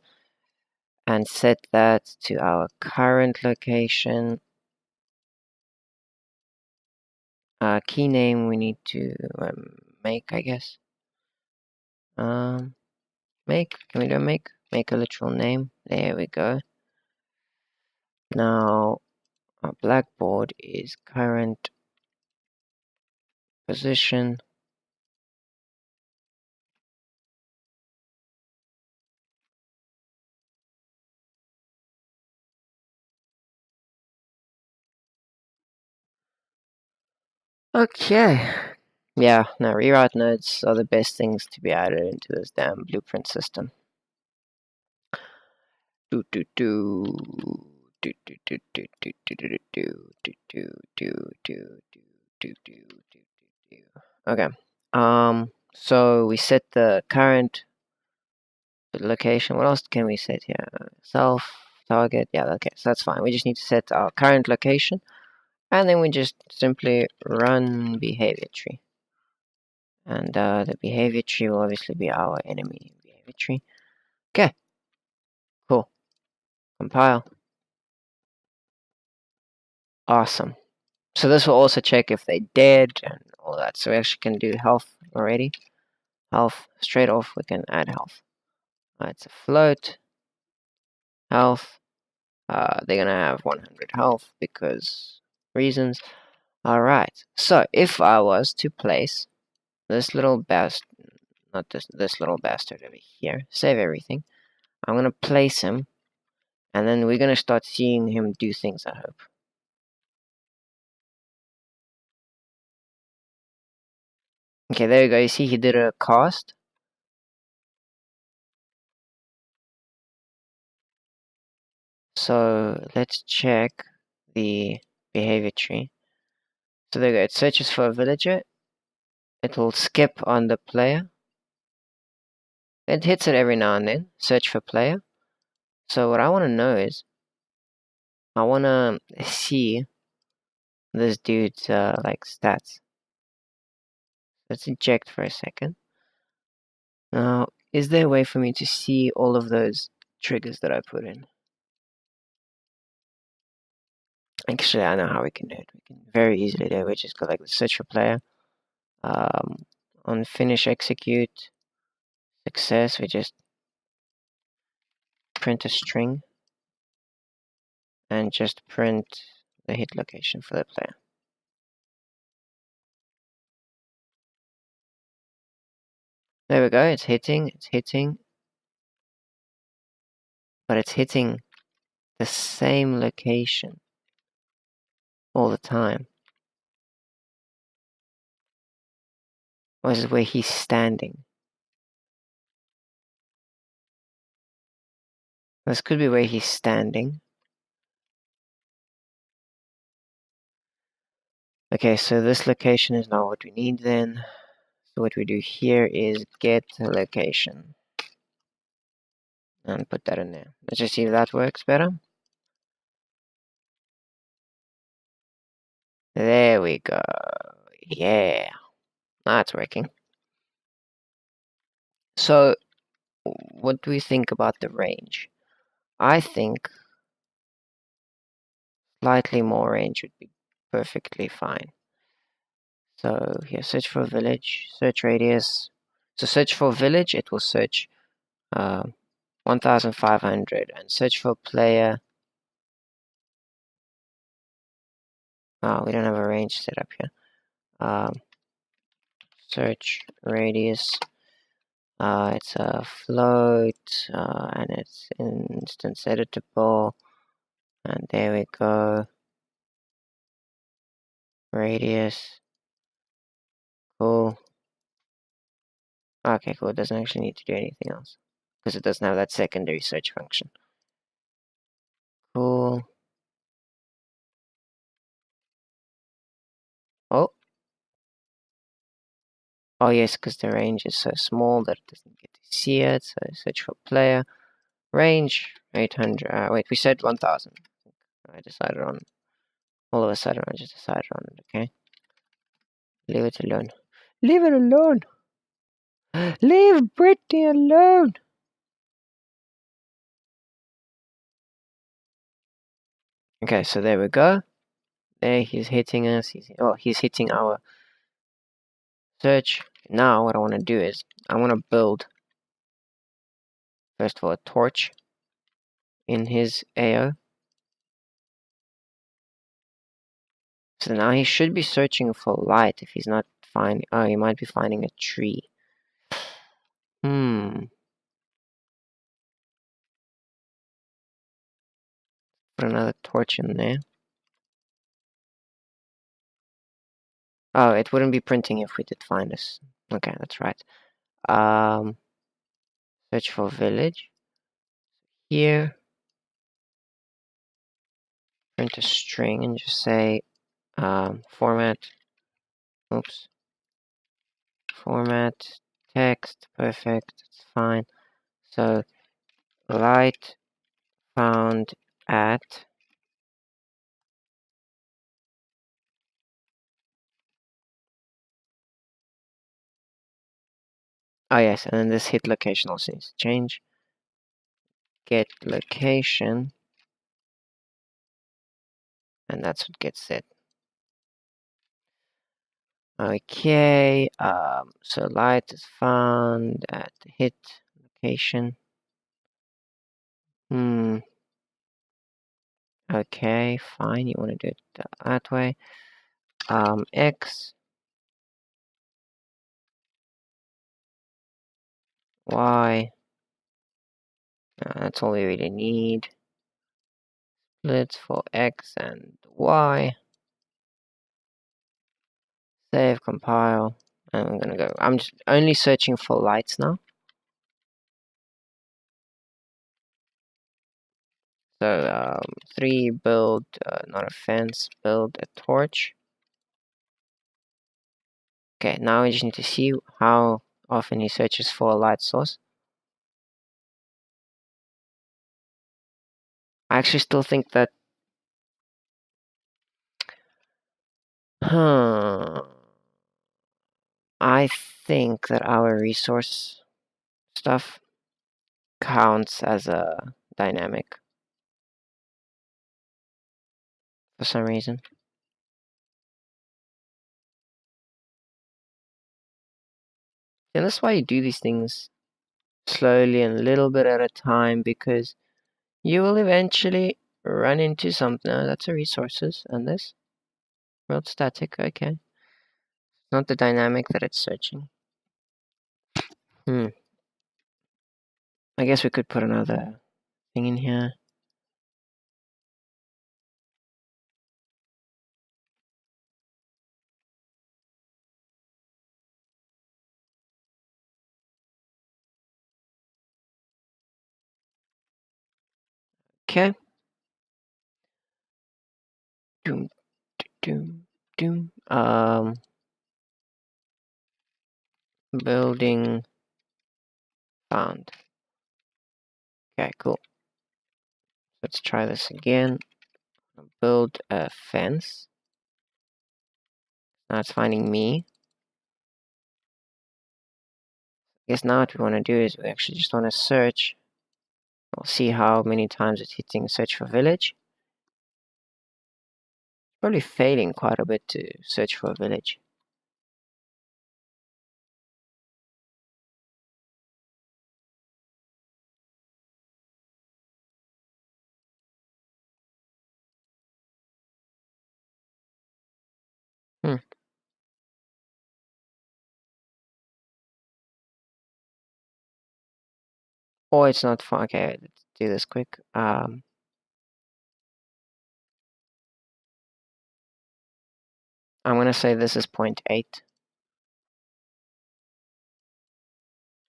and set that to our current location. Key name we need to make, I guess. Make, can we do make? Make a literal name. There we go. Now our blackboard is current position. Okay. Yeah, now rewrite nodes are the best things to be added into this damn blueprint system. Do do do do do do do do do do do do do do do do do. Okay. So we set the current location. What else can we set here? Self target. Yeah, okay, so that's fine. We just need to set our current location, and then we just simply run behavior tree. And the behavior tree will obviously be our enemy behavior tree. Okay, cool. Compile. Awesome. So this will also check if they're dead and all that. So we actually can do health already. Health, straight off we can add health. It's a float. Health. They're gonna have 100 health because reasons. Alright, so if I was to place this little not this little bastard over here, save everything. I'm gonna place him, and then we're gonna start seeing him do things, I hope. Okay, there you go. You see he did a cast. So let's check the behavior tree. So there you go. It searches for a villager. It will skip on the player. It hits it every now and then. Search for player. So what I want to know is, I want to see this dude's like stats. Let's eject for a second. Now, is there a way for me to see all of those triggers that I put in? Actually, I know how we can do it. We can very easily do it. We just go like the search for player. On finish execute success, we just print a string and just print the hit location for the player. There we go. It's hitting. But it's hitting the same location all the time. Or is it where he's standing? This could be where he's standing. Okay, so this location is not what we need then. So what we do here is get the location. And put that in there. Let's just see if that works better. There we go. Yeah. Now it's working. So, what do we think about the range? I think slightly more range would be perfectly fine. So here, search for village, search radius. So search for village, it will search 1,500, and search for player. Oh, we don't have a range set up here. Search radius. It's a float, and it's instance editable. And there we go. Radius. Cool. Okay, cool. It doesn't actually need to do anything else because it doesn't have that secondary search function. Oh. Oh yes, because the range is so small that it doesn't get to see it. So search for player. Range 800. Wait, we said 1000. I decided on. All of a sudden, I just decided on it. Okay. Leave it alone. Leave it alone. Leave Britney alone. Okay, so there we go. There, he's hitting us. He's hitting our search. Now, what I want to do is I want to build first of all a torch in his AO. So now he should be searching for light if he's not finding. Oh, he might be finding a tree. Put another torch in there. Oh, it wouldn't be printing if we did find us. Okay, that's right. Search for village. Here, print a string and just say format. Oops. Format text. Perfect. It's fine. So light found at. Oh yes, and then this hit location also needs to change. Get location, and that's what gets it. Okay, so light is found at the hit location. Okay, fine. You want to do it that way. X, Y. That's all we really need. Splits for X and Y. Save, compile, and I'm gonna go. I'm just only searching for lights now. So 3 build, not a fence, build a torch. Okay, now we just need to see how often he searches for a light source. I actually still think that. I think that our resource stuff counts as a dynamic for some reason. And that's why you do these things slowly and a little bit at a time, because you will eventually run into something. That's a resources, and this world static. Okay, not the dynamic that it's searching. I guess we could put another thing in here. Okay. Doom, doom, doom. Building found. Okay, cool. Let's try this again. Build a fence. Now it's finding me. I guess now what we want to do is we actually just want to search. We'll see how many times it's hitting search for village. Probably failing quite a bit to search for a village. Or it's not fun. Okay, let's do this quick. I'm gonna say this is 0.8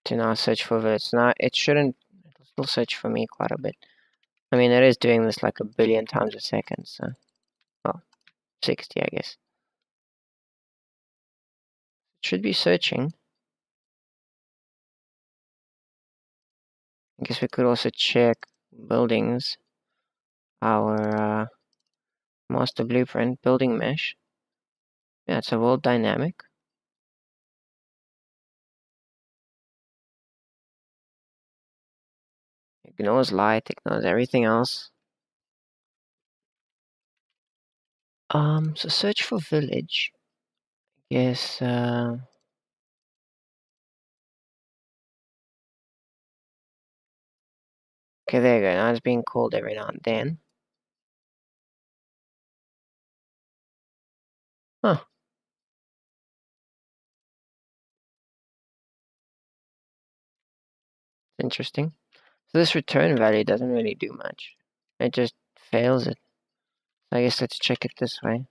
to now search for village. Now it shouldn't. It'll still search for me quite a bit. I mean, it is doing this like a billion times a second. So, well, 60, I guess. should be searching. I guess we could also check buildings. Our master blueprint, building mesh. Yeah, it's a world dynamic. Ignores light, ignores everything else. So search for village. Yes, okay, there you go. Now it's being called every now and then. Huh. Interesting. So this return value doesn't really do much. It just fails it. I guess let's check it this way.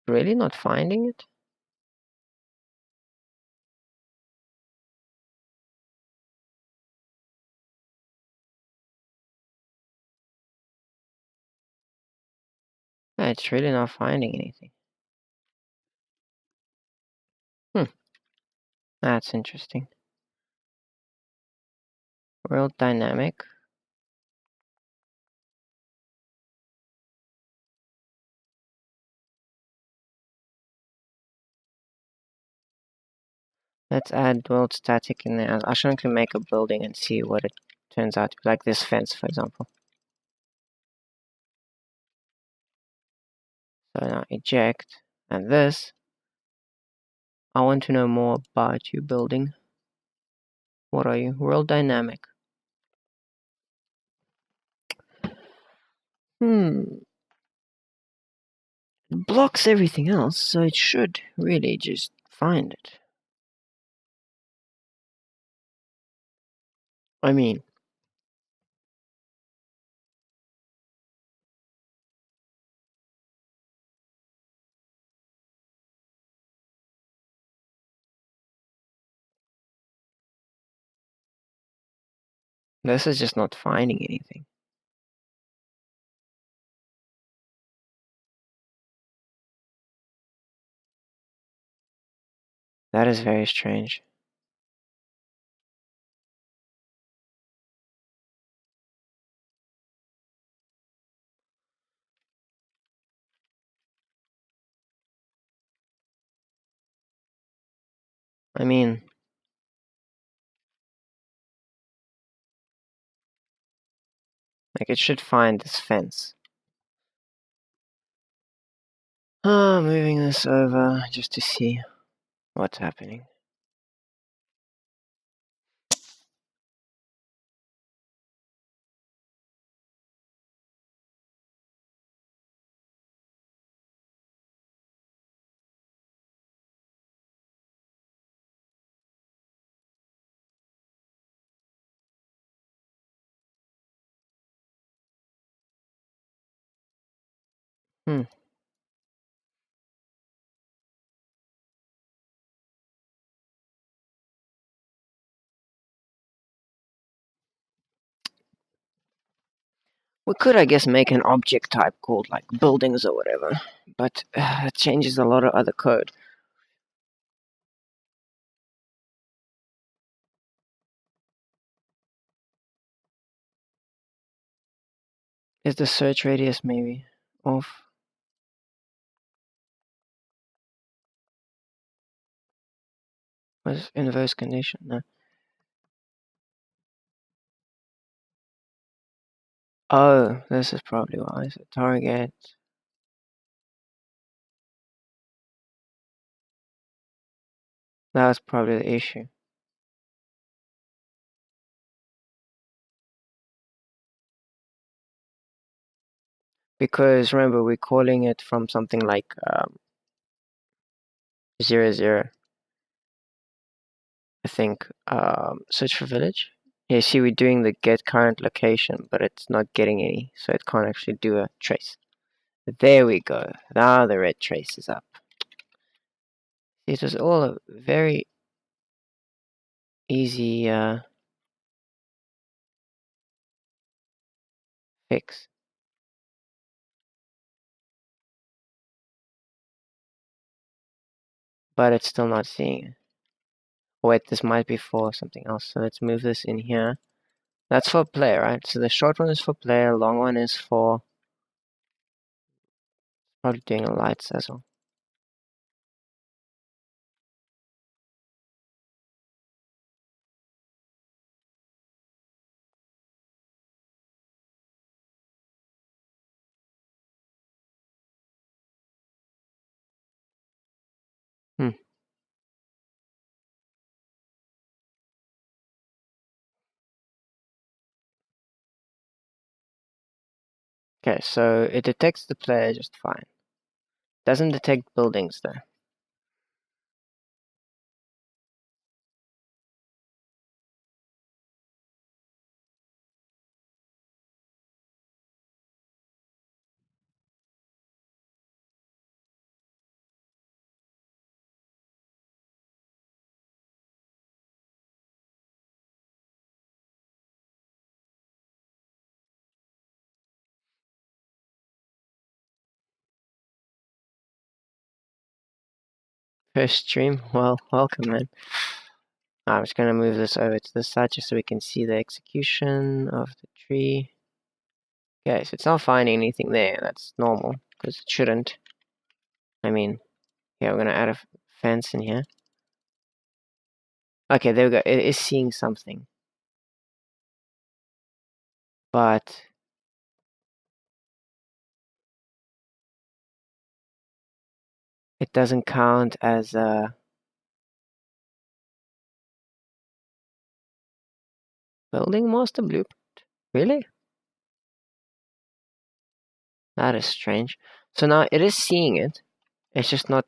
Really not finding it? Yeah, it's really not finding anything. That's interesting. World dynamic. Let's add world static in there. I'll actually make a building and see what it turns out to be. Like this fence, for example. So now eject. And this, I want to know more about you building. What are you? World dynamic. It blocks everything else, so it should really just find it. I mean, this is just not finding anything. That is very strange. I mean, like it should find this fence. Moving this over just to see what's happening. Hmm. We could, I guess, make an object type called like buildings or whatever, but it changes a lot of other code. Is the search radius maybe off? Was inverse condition? No. Oh, this is probably why. So target. That's probably the issue. Because remember, we're calling it from something like 00. I think search for village. Yeah, see, we're doing the get current location, but it's not getting any, so it can't actually do a trace. There we go. Now the red trace is up. It was all a very easy fix. But it's still not seeing it. Wait, this might be for something else. So let's move this in here. That's for play, right? So the short one is for play, long one is for probably doing a lights as well. Hmm. Okay, so it detects the player just fine. Doesn't detect buildings though. First stream, well, welcome, man. I'm just gonna move this over to the side just so we can see the execution of the tree. Okay, so it's not finding anything there. That's normal because it shouldn't. I mean, yeah, we're gonna add a fence in here. Okay, there we go. It is seeing something, but it doesn't count as a building master blueprint. Really? That is strange. So now it is seeing it. It's just not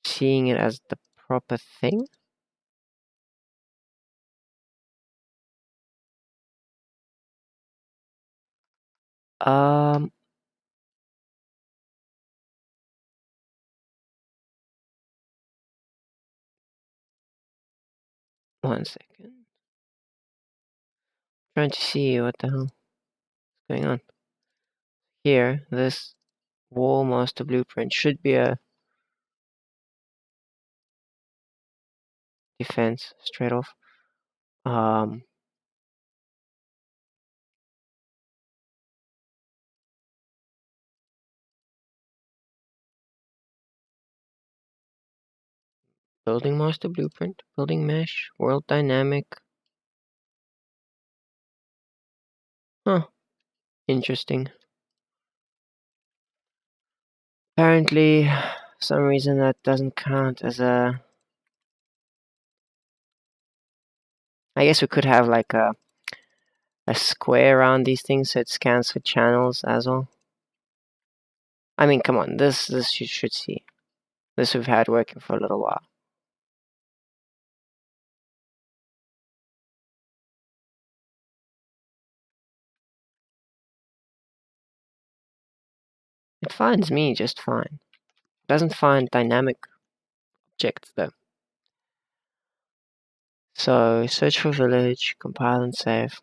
seeing it as the proper thing. Um, 1 second. Trying to see what the hell is going on. Here, this wall master blueprint should be a defense straight off. Um, building master blueprint, building mesh, world dynamic. Huh, interesting. Apparently, some reason that doesn't count as a. I guess we could have like a square around these things so it scans for channels as well. I mean, come on, this you should see. This we've had working for a little while. It finds me just fine. It doesn't find dynamic objects though. So search for village, compile and save.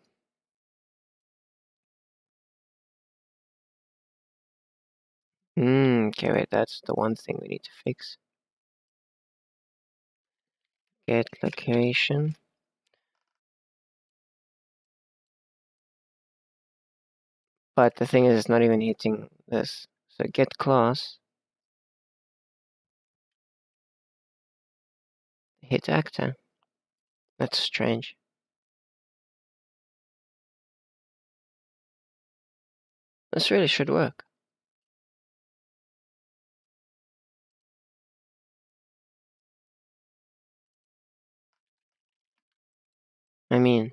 Okay, wait, that's the one thing we need to fix. Get location. But the thing is, it's not even hitting this. So get class. Hit actor. That's strange. This really should work. I mean,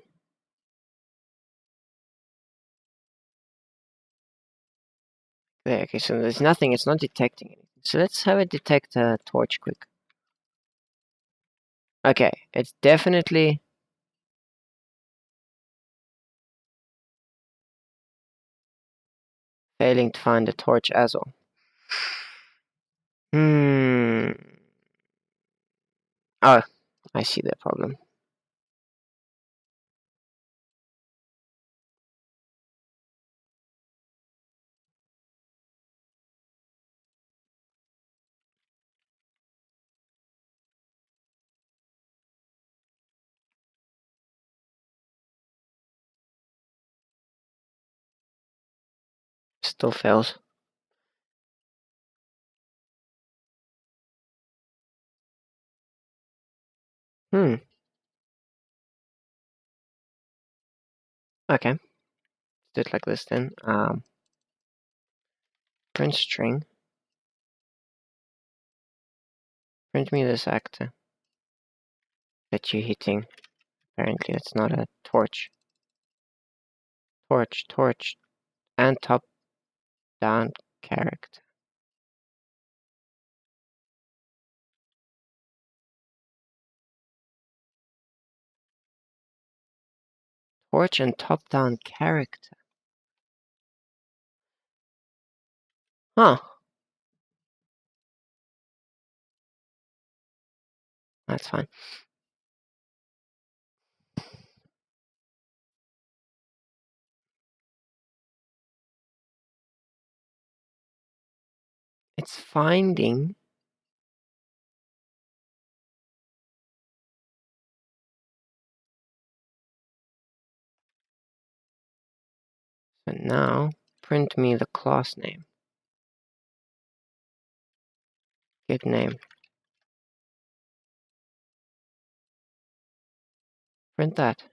there, okay, so there's nothing, it's not detecting anything. So let's have it detect a torch quick. Okay, it's definitely failing to find a torch as well. Oh, I see the problem. Still fails. Hmm. Okay. Do it like this then. Print string. Print me this actor that you're hitting. Apparently, it's not a torch. Torch, and top down character. Torch and top down character. Huh. That's fine. It's finding. So now, print me the class name. Get name. Print that.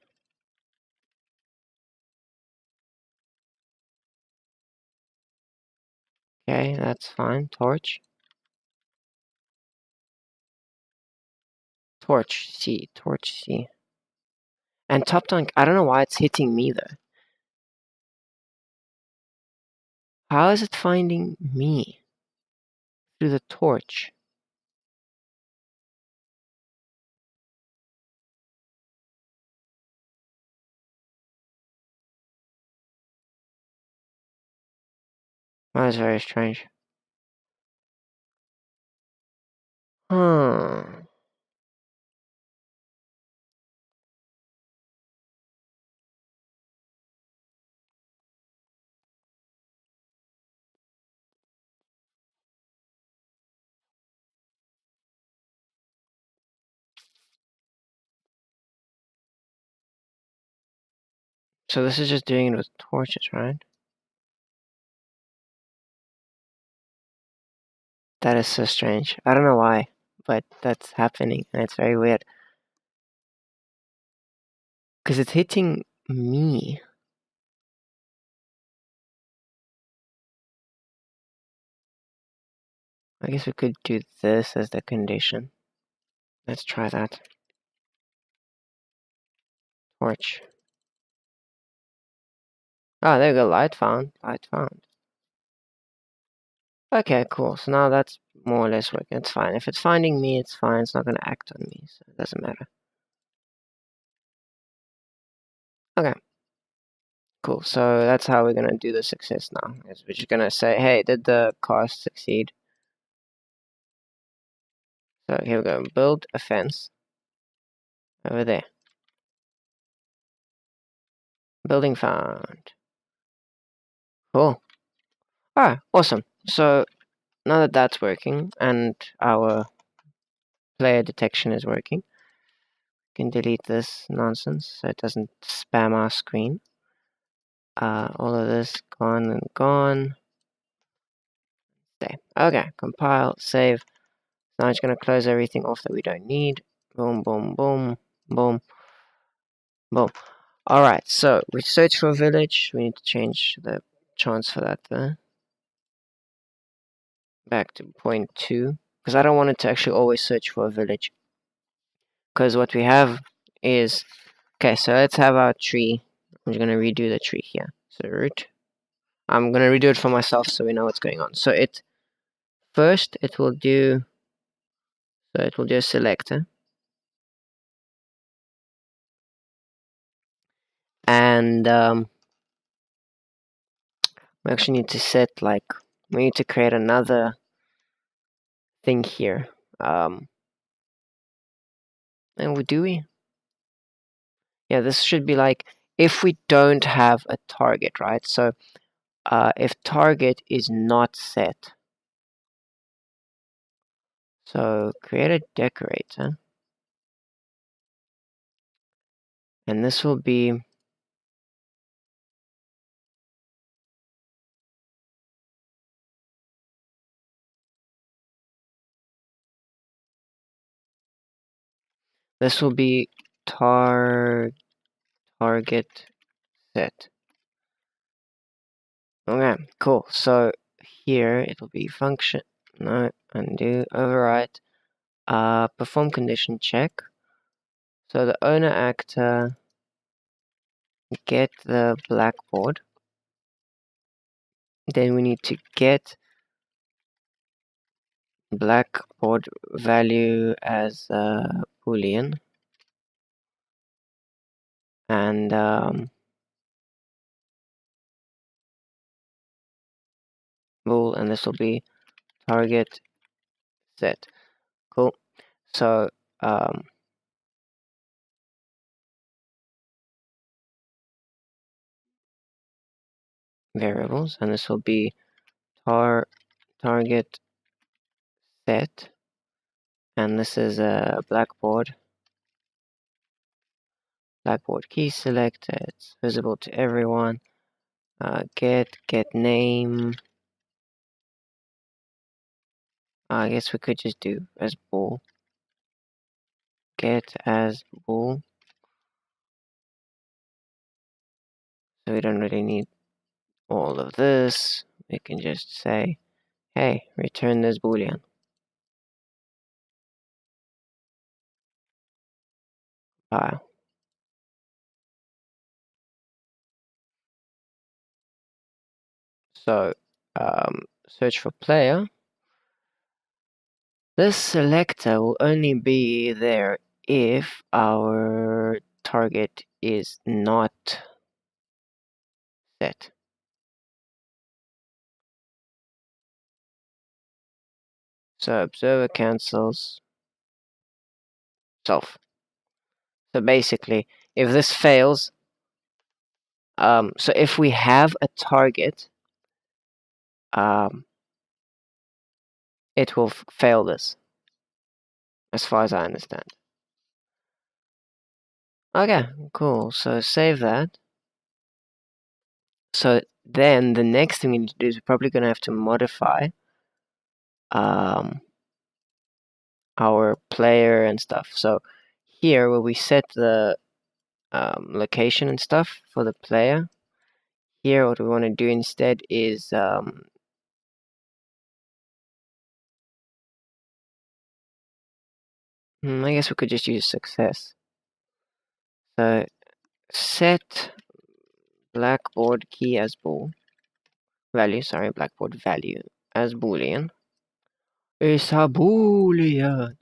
Okay, that's fine. Torch. Torch C. And top down, I don't know why it's hitting me though. How is it finding me? Through the torch. That is very strange. Hmm. So this is just doing it with torches, right? That is so strange. I don't know why, but that's happening, and it's very weird. Because it's hitting me. I guess we could do this as the condition. Let's try that. Torch. Ah, there we go. Light found. Okay, cool. So now that's more or less working. It's fine. If it's finding me, it's fine. It's not going to act on me, so it doesn't matter. Okay. Cool. So that's how we're going to do the success now. Is we're just going to say, hey, did the cast succeed? So here we go. Build a fence. Over there. Building found. Cool. Alright, awesome. So now that that's working and our player detection is working, we can delete this nonsense so it doesn't spam our screen. All of this gone and gone. There. Okay, compile, save. Now it's going to close everything off that we don't need. Boom, boom, boom, boom, boom. Alright, so we search for a village. We need to change the chance for that there. Back to 0.2. Because I don't want it to actually always search for a village. Because what we have is... Okay, so let's have our tree. I'm just going to redo the tree here. So root. I'm going to redo it for myself so we know what's going on. So it... First, it will do... So it will do a selector. And we actually need to set like... We need to create another thing here. And do we? Yeah, this should be like... If we don't have a target, right? So if target is not set... So create a decorator. And this will be This will be target set. Okay, cool. So here it'll be function. No, undo, overwrite. Perform condition check. So the owner actor get the blackboard. Then we need to get blackboard value as boolean, and bool, and this will be target set. Cool. So variables, and this will be target set, and this is a blackboard key select. It's visible to everyone. Get name. I guess we could just do as bool. Get as bool. So we don't really need all of this. We can just say, hey, return this boolean. File. So search for player. This selector will only be there if our target is not set. So observer cancels self. So basically, if this fails, so if we have a target, it will fail this, as far as I understand. Okay, cool. So save that. So then the next thing we need to do is we're probably going to have to modify our player and stuff. So here where we set the location and stuff for the player, here what we want to do instead is I guess we could just use success. So set blackboard key as bool value, sorry, blackboard value as boolean. It's a boolean.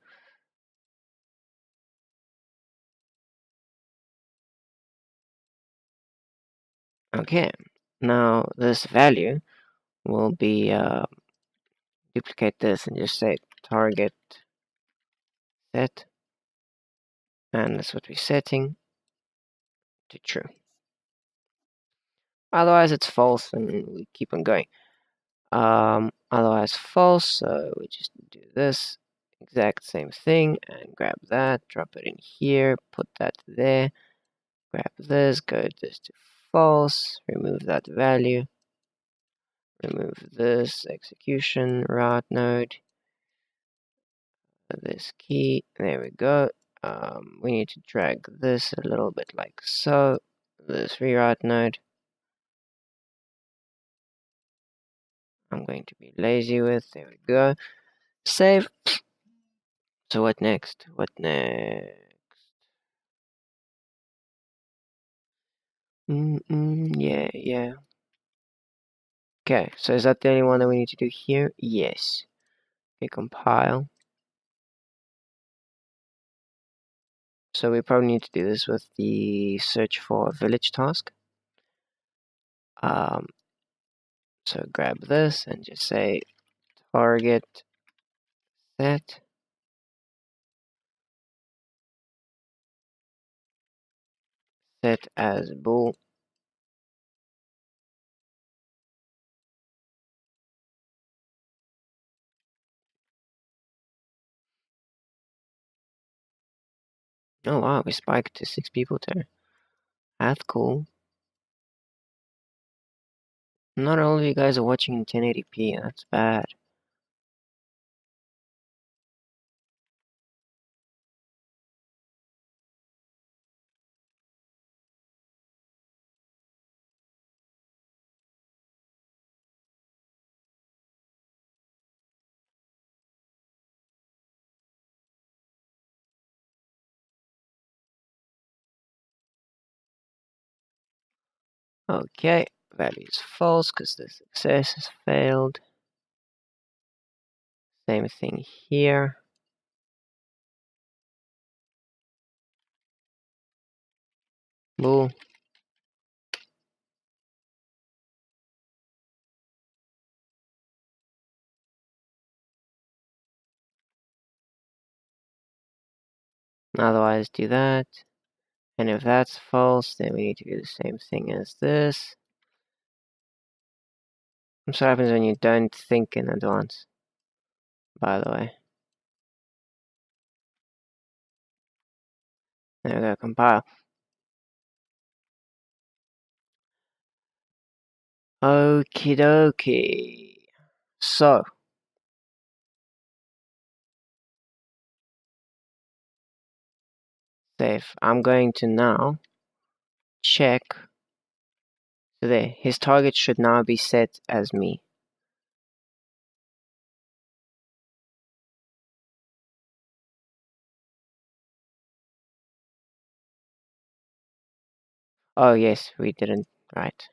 Okay, now this value will be duplicate this and just say target set, and that's what we're setting to true. Otherwise it's false, and we keep on going. Otherwise false, so we just do this exact same thing and grab that, drop it in here, put that there, grab this, go this to false, remove that value, remove this execution route node, this key, there we go. We need to drag this a little bit like so, this reroute node. I'm going to be lazy with, there we go. Save. So what next? What next? Yeah. Okay, so is that the only one that we need to do here? Yes. Okay, compile. So we probably need to do this with the search for village task. So grab this and just say target set as bool. Oh wow, we spiked to 6 people there. That's cool. Not all of you guys are watching in 1080p, that's bad. Okay, value is false because the success has failed. Same thing here. Bool. Otherwise, do that. And if that's false, then we need to do the same thing as this. That's what happens when you don't think in advance, by the way. There we go, compile. Okie dokie. So, save. I'm going to now check. So there, his target should now be set as me. Oh yes, we didn't. Right.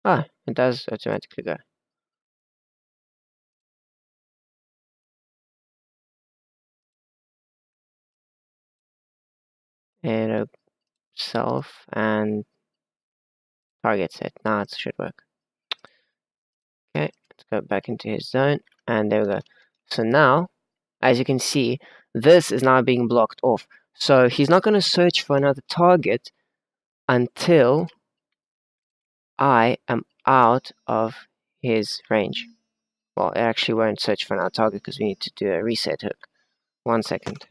Ah, it does automatically go. And self and target set. Now it should work. Okay, let's go back into his zone. And there we go. So now, as you can see, this is now being blocked off. So he's not going to search for another target until I am out of his range. Well, it actually won't search for another target because we need to do a reset hook. 1 second.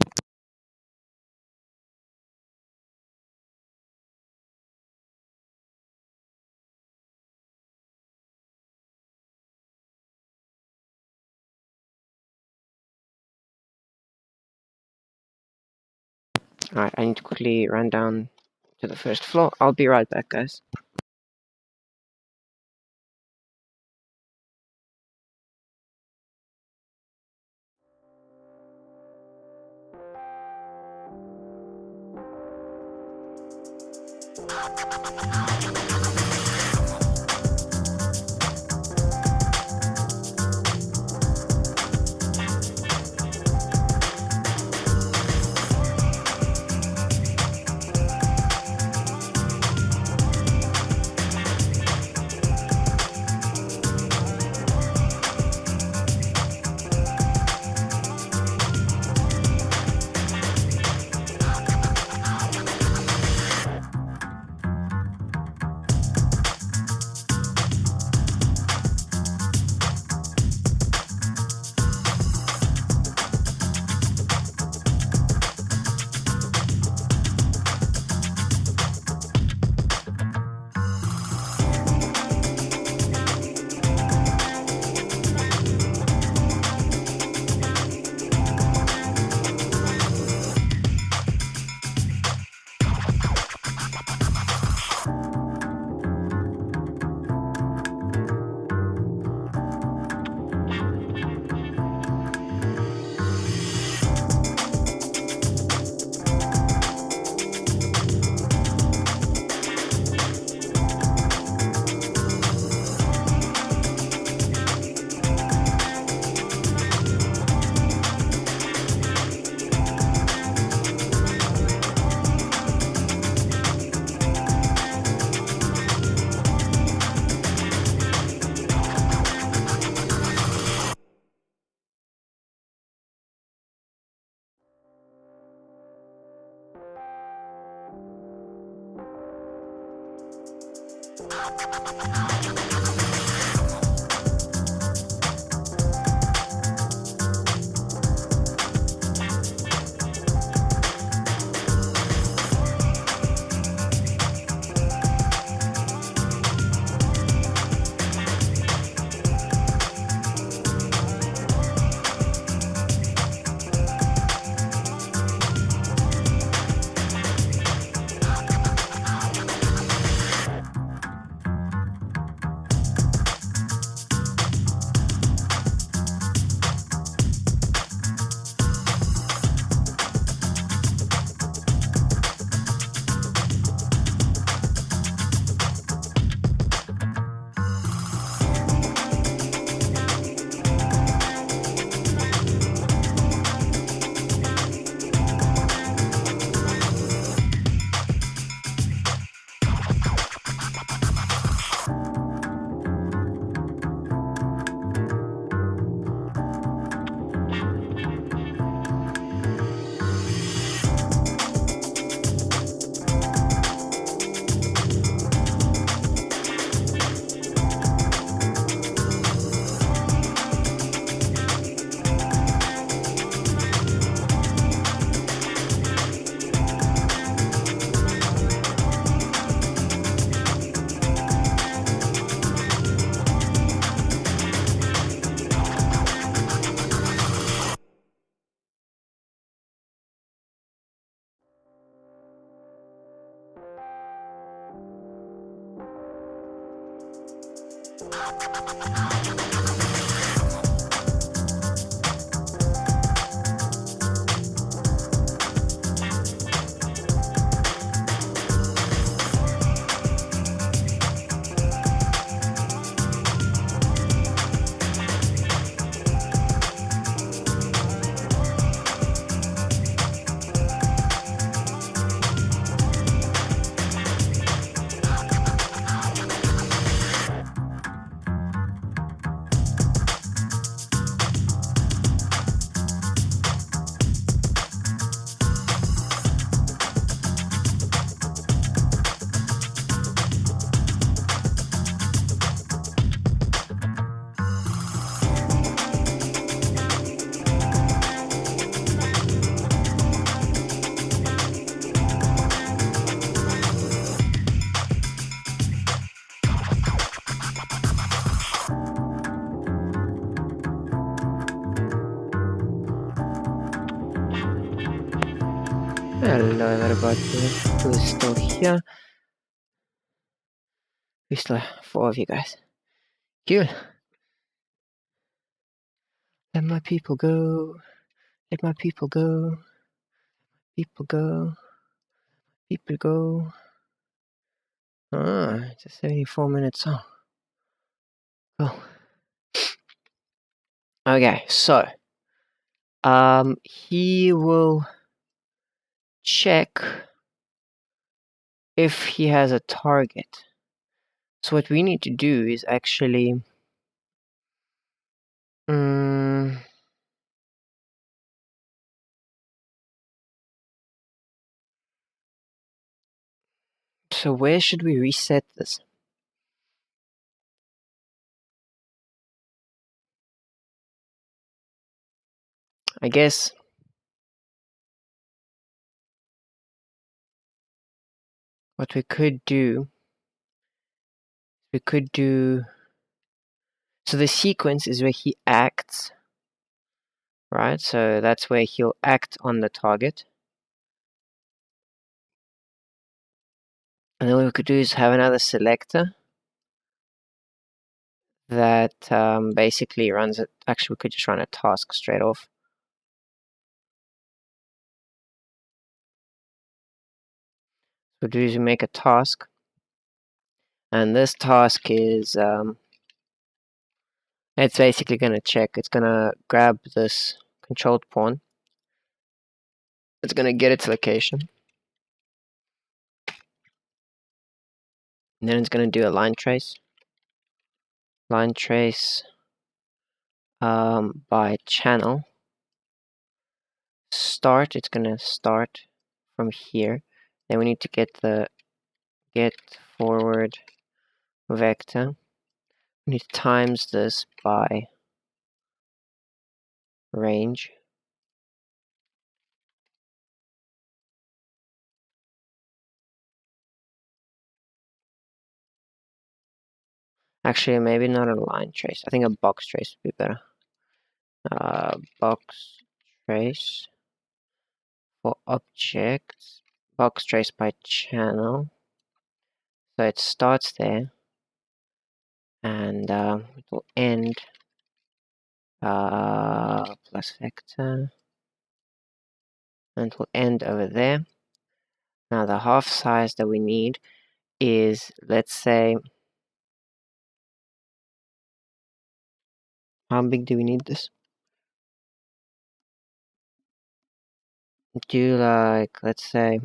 Alright, I need to quickly run down to the first floor. I'll be right back, guys. Hello everybody, who's still here? We still have 4 of you guys. Cool. Let my people go. Let my people go. People go. People go. It's a 74-minute song. Cool. Okay, so he will check if he has a target. So what we need to do is actually so where should we reset this? I guess what we could do, so the sequence is where he acts, right? So that's where he'll act on the target. And then what we could do is have another selector that basically runs it. Actually, we could just run a task straight off. So what we do is we make a task, and this task is it's basically going to check. It's going to grab this controlled pawn. It's going to get its location. And then it's going to do a line trace. Line trace by channel. Start, it's going to start from here. Then we need to get the get forward vector. We need to times this by range. Actually, maybe not a line trace. I think a box trace would be better. Box trace for objects. Box trace by channel. So it starts there, and it will end plus vector, and it will end over there. Now the half size that we need is, let's say, how big do we need this? Do like, let's say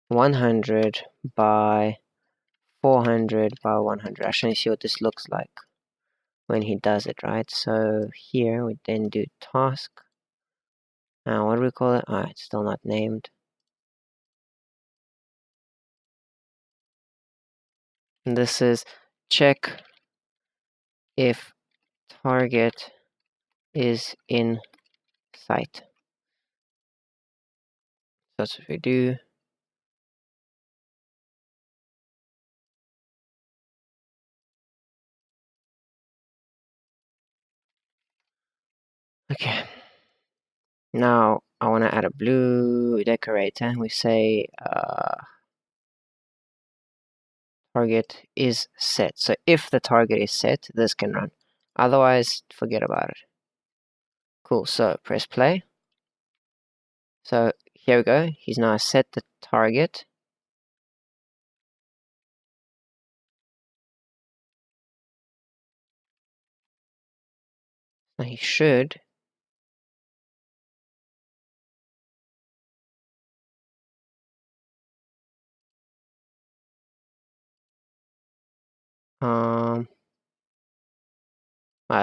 100 by 400 by 100. Actually, see what this looks like when he does it, right? So here we then do task. Now what do we call it? It's still not named. And this is check if target is in sight. That's what we do. Okay. Now I want to add a blue decorator. We say target is set. So if the target is set, this can run. Otherwise, forget about it. Cool, so press play. So here we go. He's now set the target. Now he should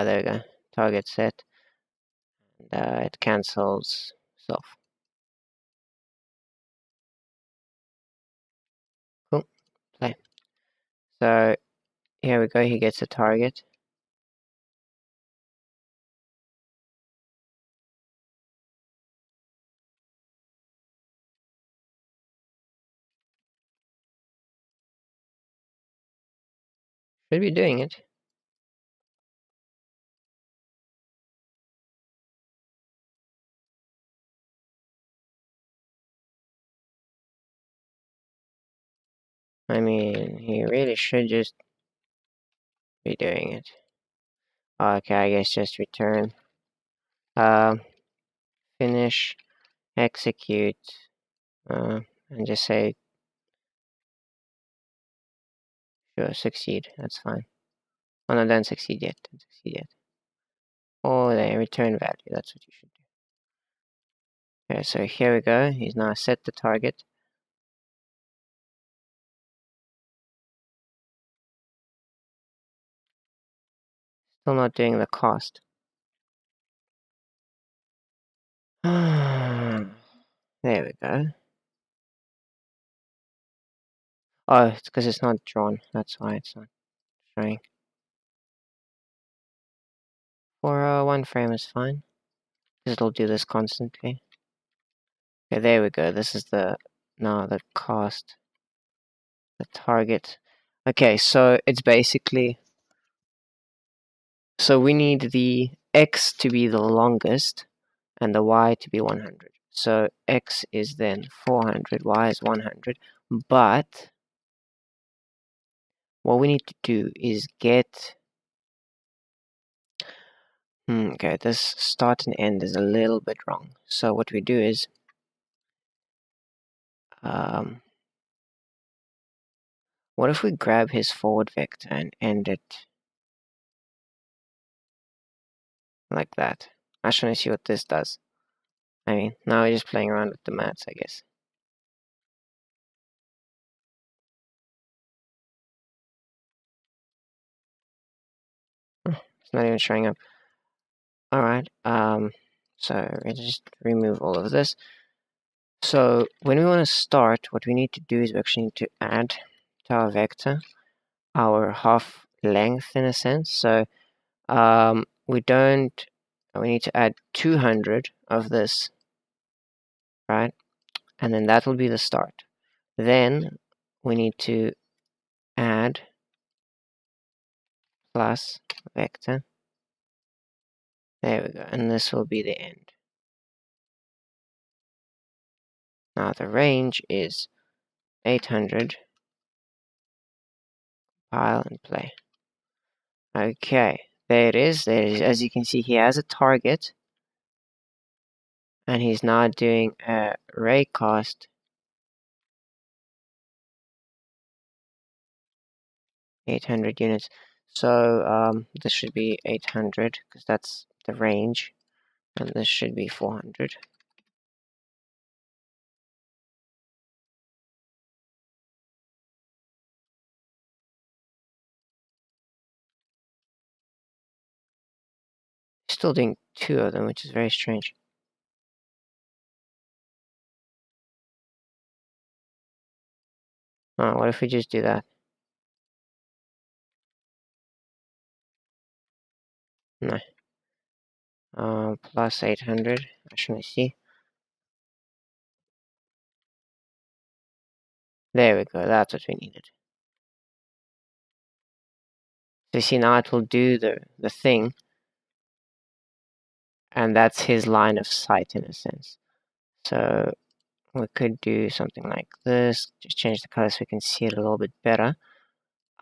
there we go. Target set. And it cancels itself. Cool. Play. So here we go. He gets a target. Should be doing it. I mean, he really should just be doing it. Okay, I guess just return. Finish, execute, and just say, sure, succeed. That's fine. Oh no, don't succeed yet. Don't succeed yet. Oh, there, return value. That's what you should do. Okay, so here we go. He's now set the target. Still not doing the cost. There we go. Oh, it's because it's not drawn. That's why it's not showing. For one frame is fine. Because it'll do this constantly. Okay, there we go. This is the cost. The target. Okay, so it's basically, so we need the X to be the longest and the Y to be 100. So X is then 400, Y is 100, but what we need to do is get, okay, this start and end is a little bit wrong. So what we do is, what if we grab his forward vector and end it like that? I just want to see what this does. I mean, now we're just playing around with the maths, I guess. It's not even showing up. Alright, so we just remove all of this. So when we want to start, what we need to do is we actually need to add to our vector our half length in a sense. So we need to add 200 of this, right? And then that will be the start. Then we need to add plus vector. There we go. And this will be the end. Now the range is 800. Compile and play. Okay, there it is. There it is. As you can see, he has a target. And he's now doing a raycast 800 units. So this should be 800 because that's the range, and this should be 400. Still doing 2 of them, which is very strange. Oh, what if we just do that? No. Plus 800. Actually, see. There we go. That's what we needed. So you see, now it will do the thing, and that's his line of sight in a sense. So we could do something like this. Just change the color so we can see it a little bit better.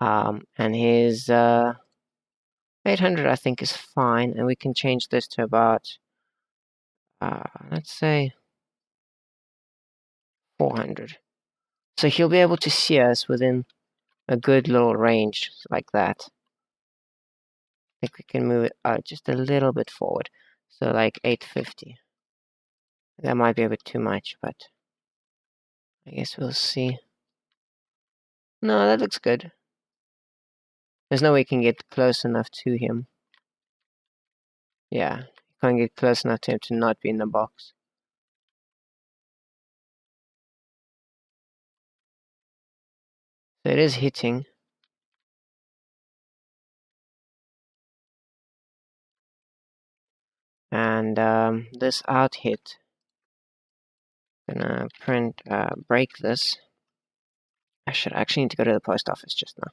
And his 800 I think is fine, and we can change this to about let's say 400. So he'll be able to see us within a good little range like that. I think we can move it just a little bit forward. So like 850. That might be a bit too much, but I guess we'll see. No, that looks good. There's no way we can get close enough to him. Yeah, can't get close enough to him to not be in the box. So it is hitting. And this out hit, gonna break this. I should actually need to go to the post office just now.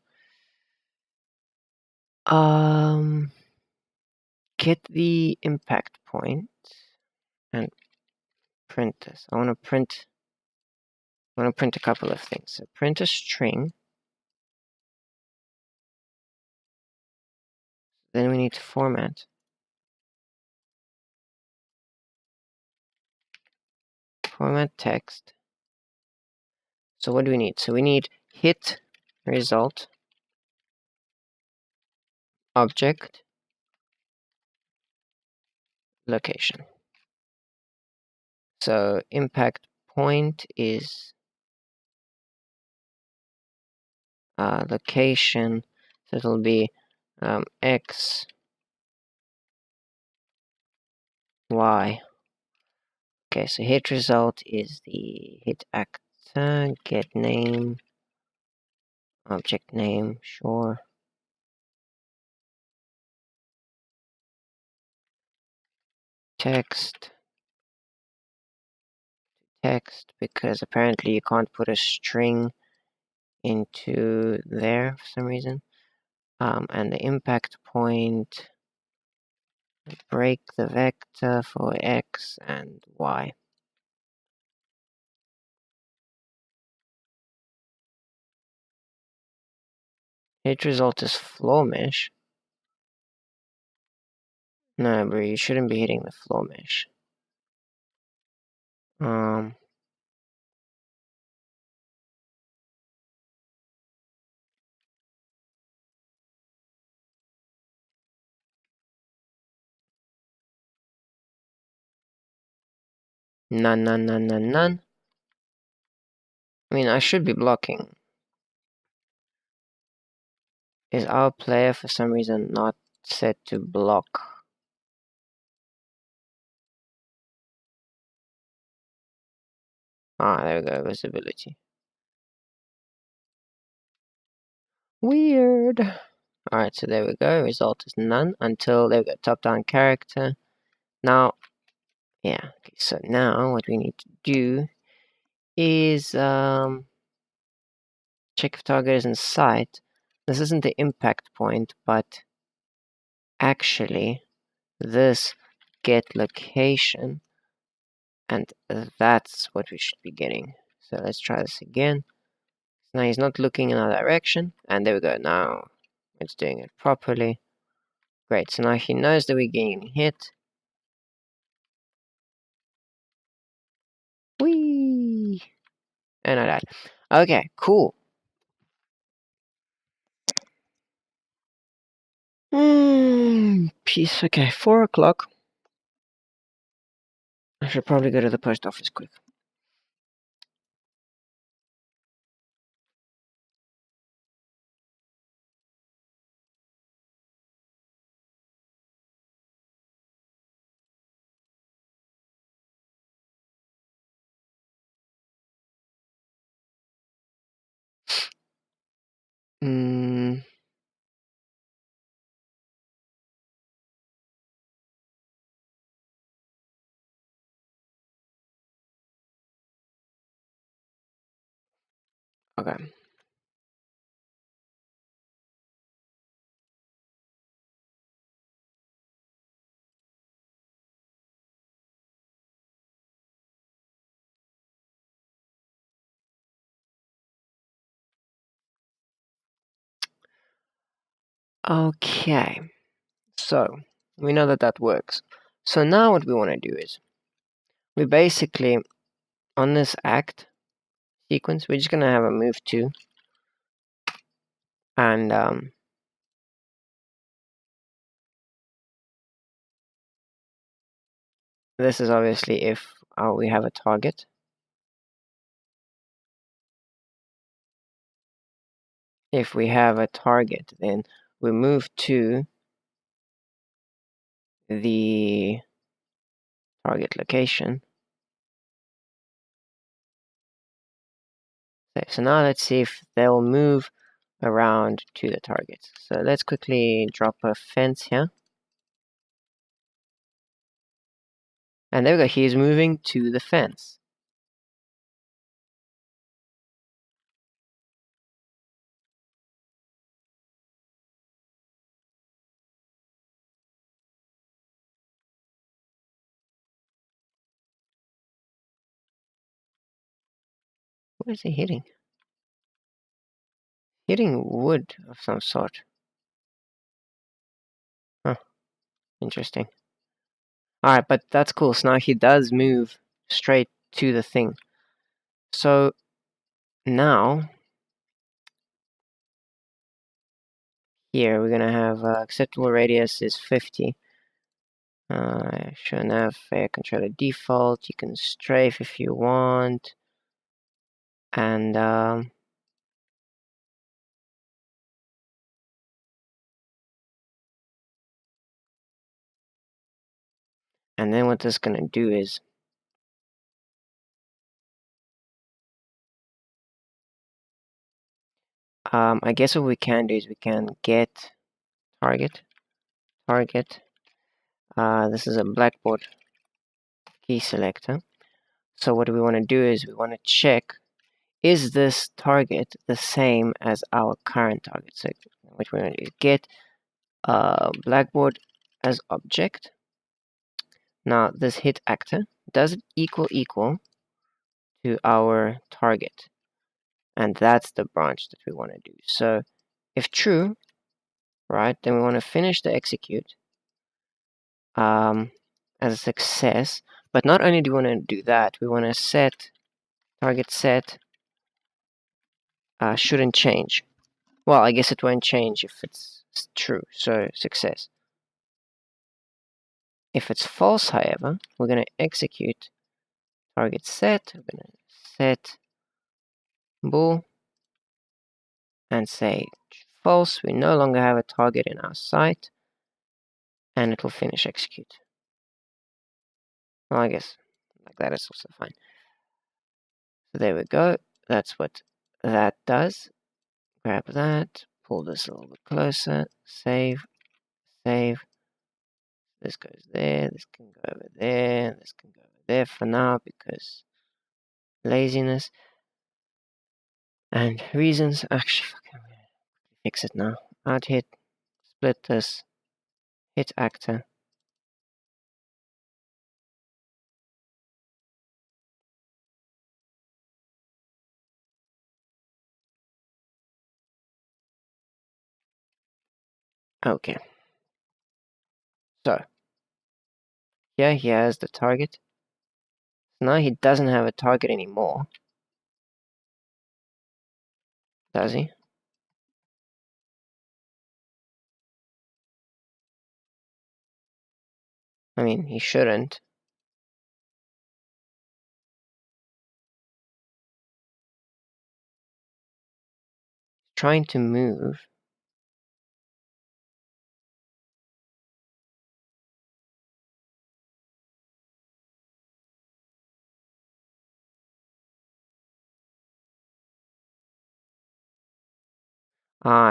Get the impact point and print this. I want to print a couple of things. So print a string. Then we need to format. Format text. So what do we need? So we need hit result object location. So impact point is location. So it'll be x, y. Okay, so hit result is the hit actor, get name, object name, sure. Text, because apparently you can't put a string into there for some reason. And the impact point, break the vector for x and y. Hit result is floor mesh. No, but you shouldn't be hitting the floor mesh. None. I mean, I should be blocking. Is our player for some reason not set to block? There we go, visibility. Weird. Alright, so there we go, result is none until, there we go, top-down character. Now, yeah, okay, so now what we need to do is check if target is in sight. This isn't the impact point, but actually this get location, and that's what we should be getting. So let's try this again. Now he's not looking in our direction, and there we go, now it's doing it properly. Great, so now he knows that we're getting hit. Whee! And I died. Okay, cool. Peace. Okay, 4 o'clock. I should probably go to the post office quick. Okay. Okay, so we know that that works. So now what we want to do is we basically on this act sequence we're just gonna have a move to, and this is obviously if we have a target. If we have a target, then we move to the target location. So now let's see if they'll move around to the target. So let's quickly drop a fence here. And there we go, he's moving to the fence. What is he hitting? Hitting wood of some sort. Huh, interesting. Alright, but that's cool. So now he does move straight to the thing. So now here we're gonna have acceptable radius is 50. Show nav fair controller default. You can strafe if you want, and then what this is gonna do is I guess what we can do is we can get target. This is a blackboard key selector. So what we want to do is we want to check, is this target the same as our current target? So what we're going to do is get blackboard as object. Now this hit actor, does it equal to our target? And that's the branch that we want to do. So if true, right, then we want to finish the execute as a success. But not only do we want to do that, we want to set target set shouldn't change. Well, I guess it won't change if it's true, so success. If it's false, however, we're going to execute target set. We're going to set bool and say false. We no longer have a target in our sight, and it will finish execute. Well, I guess like that is also fine. So there we go. That's what that does. Grab that, pull this a little bit closer, save. This goes there, this can go over there, this can go over there for now because laziness and reasons. Actually, fucking fix it now. Add hit, split this, hit actor. Okay. So, here he has the target. Now he doesn't have a target anymore. Does he? I mean, he shouldn't. Trying to move.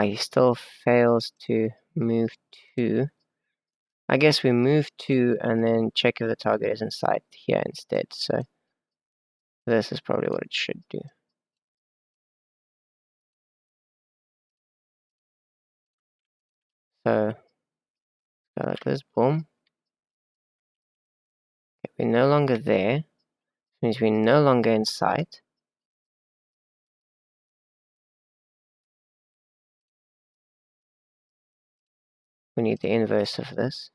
He still fails to move to. I guess we move to and then check if the target is inside here instead. So this is probably what it should do. So go like this, boom. Okay, we're no longer there. This means we're no longer in sight. we need the inverse of this.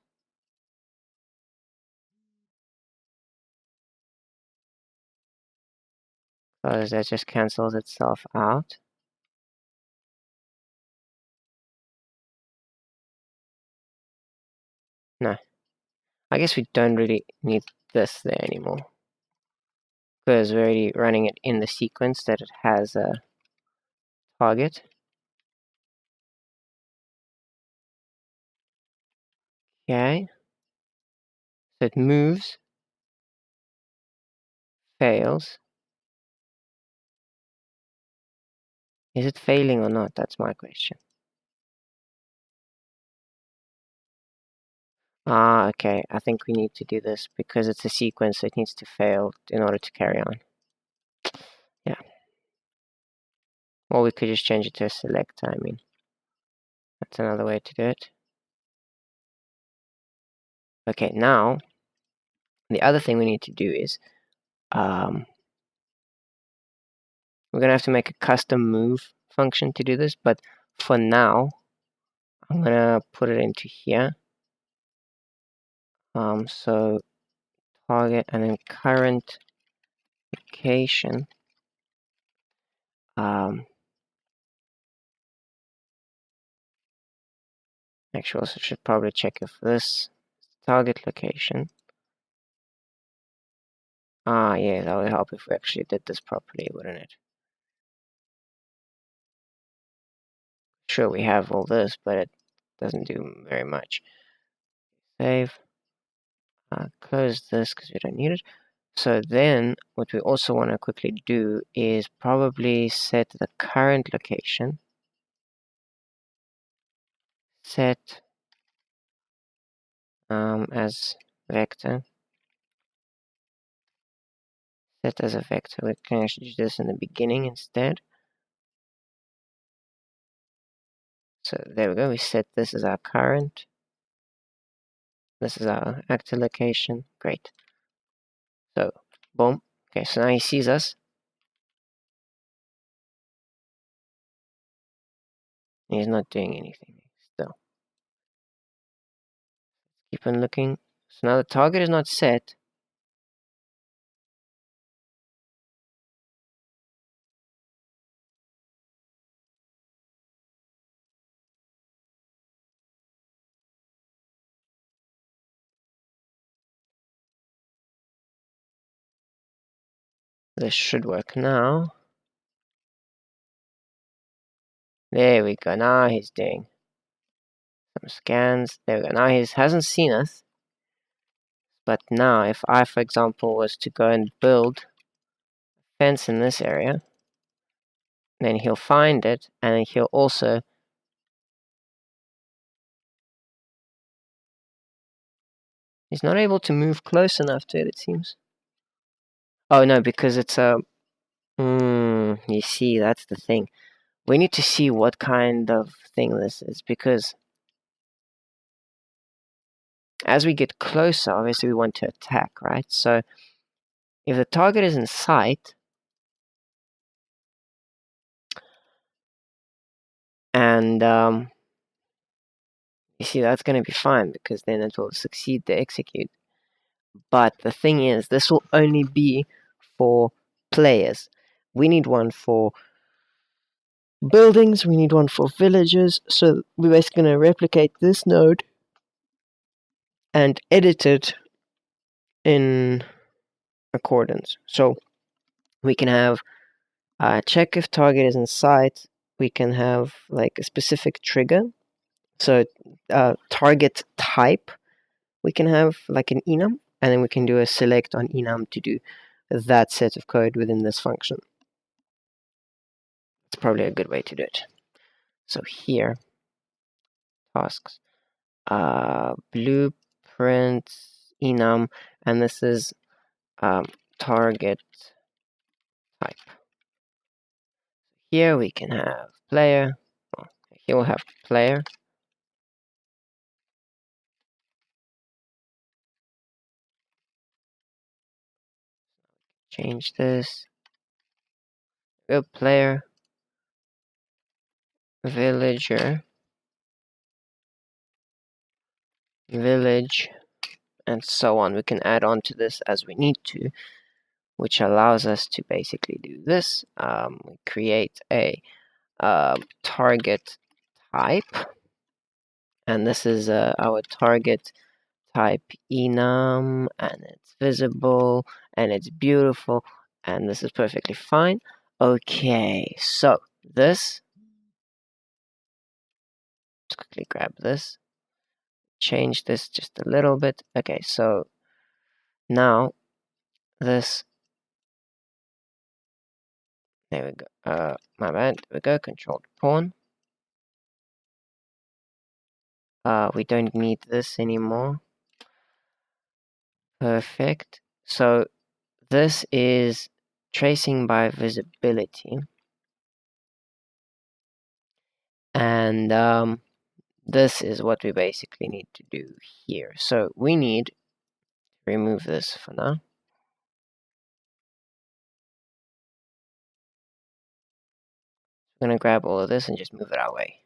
Because that just cancels itself out. No. I guess we don't really need this there anymore. Because we're already running it in the sequence that it has a target. Okay. So it moves, fails. Is it failing or not? That's my question. Ah, okay. I think we need to do this because it's a sequence, so it needs to fail in order to carry on. Yeah. Or we could just change it to a selector, I mean. That's another way to do it. Okay, now, the other thing we need to do is, we're going to have to make a custom move function to do this, but for now, I'm going to put it into here. So target and then current location. Actually, also should probably check if this target location. Ah, yeah, that would help if we actually did this properly, wouldn't it? Sure, we have all this, but it doesn't do very much. Save. Close this because we don't need it. So then, what we also want to quickly do is probably set the current location. Set as vector. Set as a vector. We can actually do this in the beginning instead. So there we go. We set this as our current. This is our actor location. Great. So, boom. Okay, so now he sees us. He's not doing anything still. Keep on looking. So now the target is not set. This should work now. There we go. Now he's doing some scans. There we go. Now he hasn't seen us. But now if I, for example, was to go and build a fence in this area, then he'll find it and he'll also he's not able to move close enough to it, it seems. Oh no, because it's a you see, that's the thing. We need to see what kind of thing this is, because as we get closer, obviously we want to attack, right? So if the target is in sight, and you see, that's going to be fine, because then it will succeed to execute. But the thing is, this will only be for players. We need one for buildings, we need one for villagers, so we're basically going to replicate this node and edit it in accordance. So we can have check if target is in sight. We can have like a specific trigger. So target type, we can have like an enum, and then we can do a select on enum to do that set of code within this function. It's probably a good way to do it. So here, tasks, blueprint enum, and this is target type. Here we can have player. Well, here we'll have player. Change this. Go player. Villager. village, and so on. We can add on to this as we need to, which allows us to basically do this. We create a target type, and this is our target type enum, and it's visible, and it's beautiful, and this is perfectly fine. Okay, so this, let's quickly grab this, change this just a little bit. Okay, so now this, there we go. My bad. There we go. Control pawn. We don't need this anymore. Perfect. So this is tracing by visibility, and this is what we basically need to do here. So we need to remove this for now. I'm gonna grab all of this and just move it our way.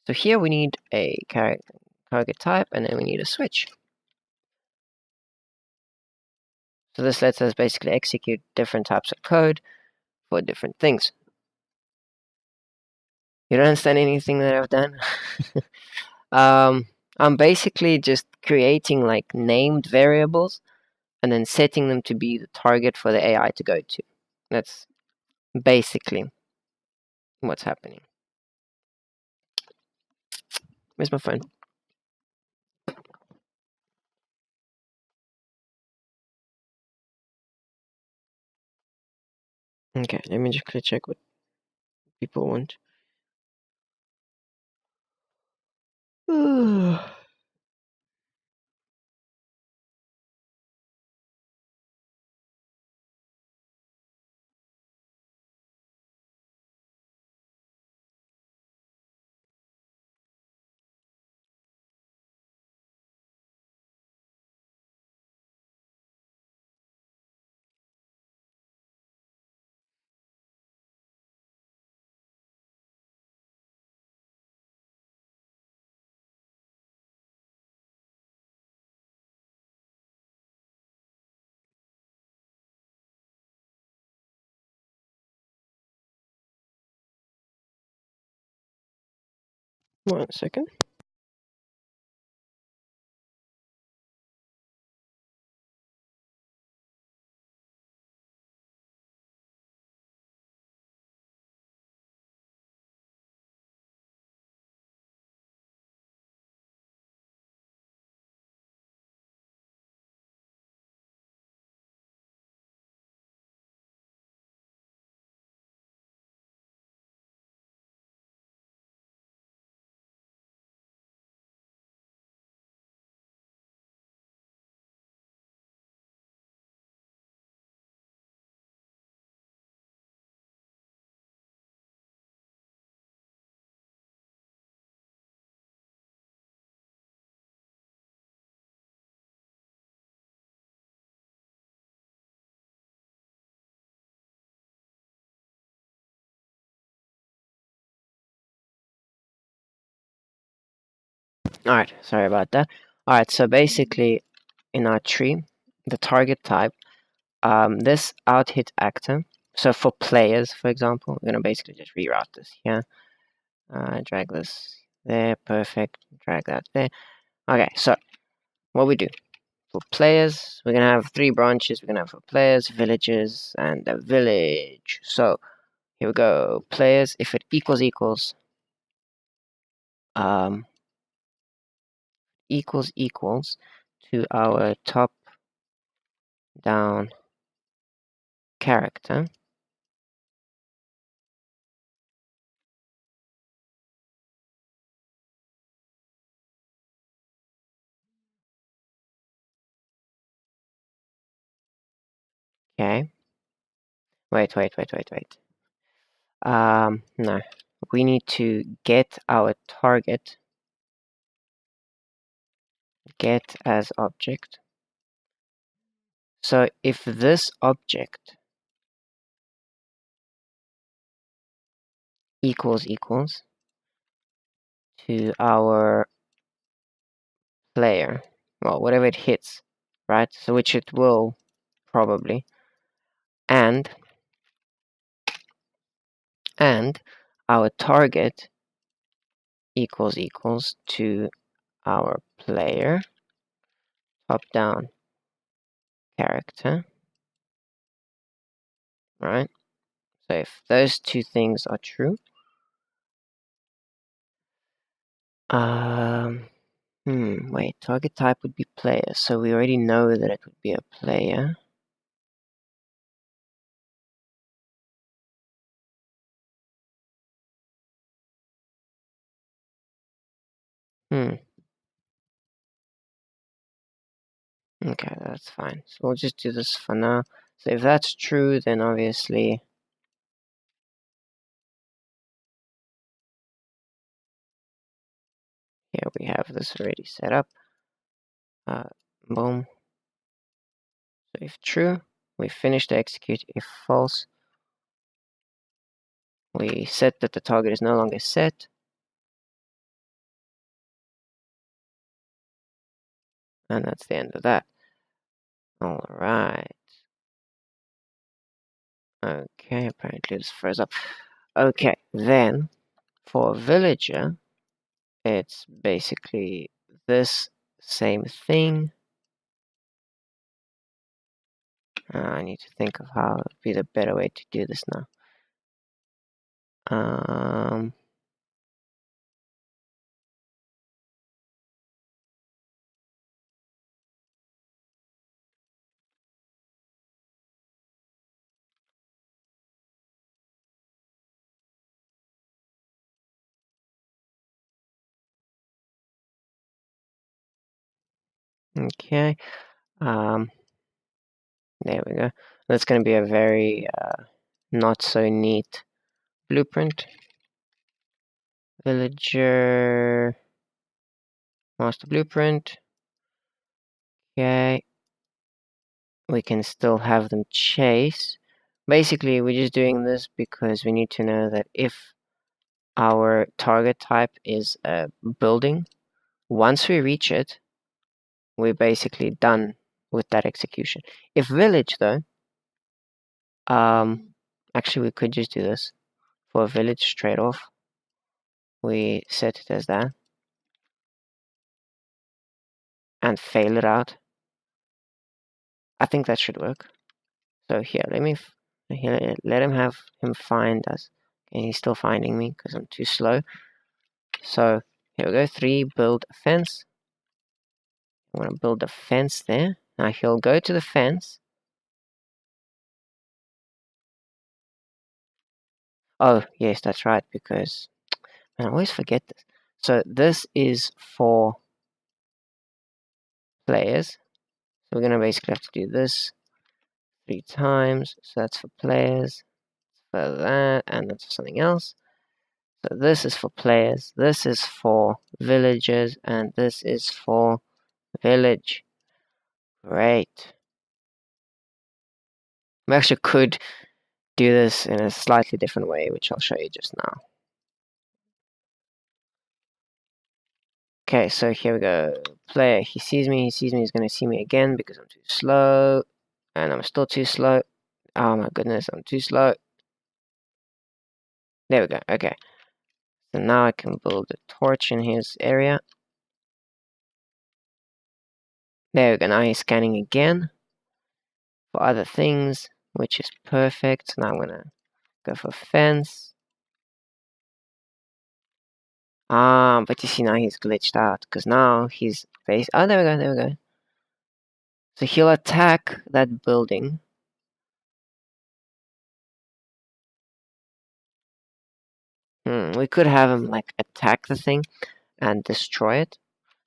So here we need a target type, and then we need a switch. So this lets us basically execute different types of code for different things. You don't understand anything that I've done? I'm basically just creating like named variables and then setting them to be the target for the AI to go to. That's basically what's happening. Where's my phone? Okay, let me just quickly check what people want. One second. Alright, sorry about that. Alright, so basically in our tree, the target type, this out hit actor. So for players, for example, we're gonna basically just reroute this here. Drag this there, perfect. Drag that there. Okay, so what we do for players, we're gonna have 3 branches. We're gonna have for players, villages, and a village. So here we go. Players, if it equals equals to our top down character. Okay. Wait. No. We need to get our target, get as object. So if this object equals to our player. Well, whatever it hits, right? So which it will probably. And our target equals to our player top down character, right? So if those two things are true, wait, target type would be player, so we already know that it would be a player. Okay, that's fine. So we'll just do this for now. So if that's true, then obviously here we have this already set up. Boom. So if true, we finish to execute. If false, we set that the target is no longer set. And that's the end of that. All right. Okay, apparently this froze up. Okay, then for villager, it's basically this same thing. I need to think of how would be the better way to do this now. Okay, there we go. That's going to be a very not so neat blueprint. Villager master blueprint. Okay, we can still have them chase. Basically, we're just doing this because we need to know that if our target type is a building, once we reach it, we're basically done with that execution. If village, though, actually we could just do this for a village straight off. We set it as that and fail it out. I think that should work. So here, let him have him find us. Okay, he's still finding me because I'm too slow. So here we go. 3, build a fence. I'm gonna build a fence there. Now he'll go to the fence. Oh yes, that's right, because man, I always forget this. So this is for players. So we're gonna basically have to do this 3 times. So that's for players, for that, and that's for something else. So this is for players, this is for villagers, and this is for village. Great. We actually could do this in a slightly different way, which I'll show you just now. Okay, so here we go. Player, he sees me, he's gonna see me again because I'm too slow. And I'm still too slow. Oh my goodness, I'm too slow. There we go, okay. So now I can build a torch in his area. There we go, now he's scanning again for other things, which is perfect. So now I'm gonna go for fence. But you see now he's glitched out because now he's base. Oh, there we go. So he'll attack that building. We could have him like attack the thing and destroy it.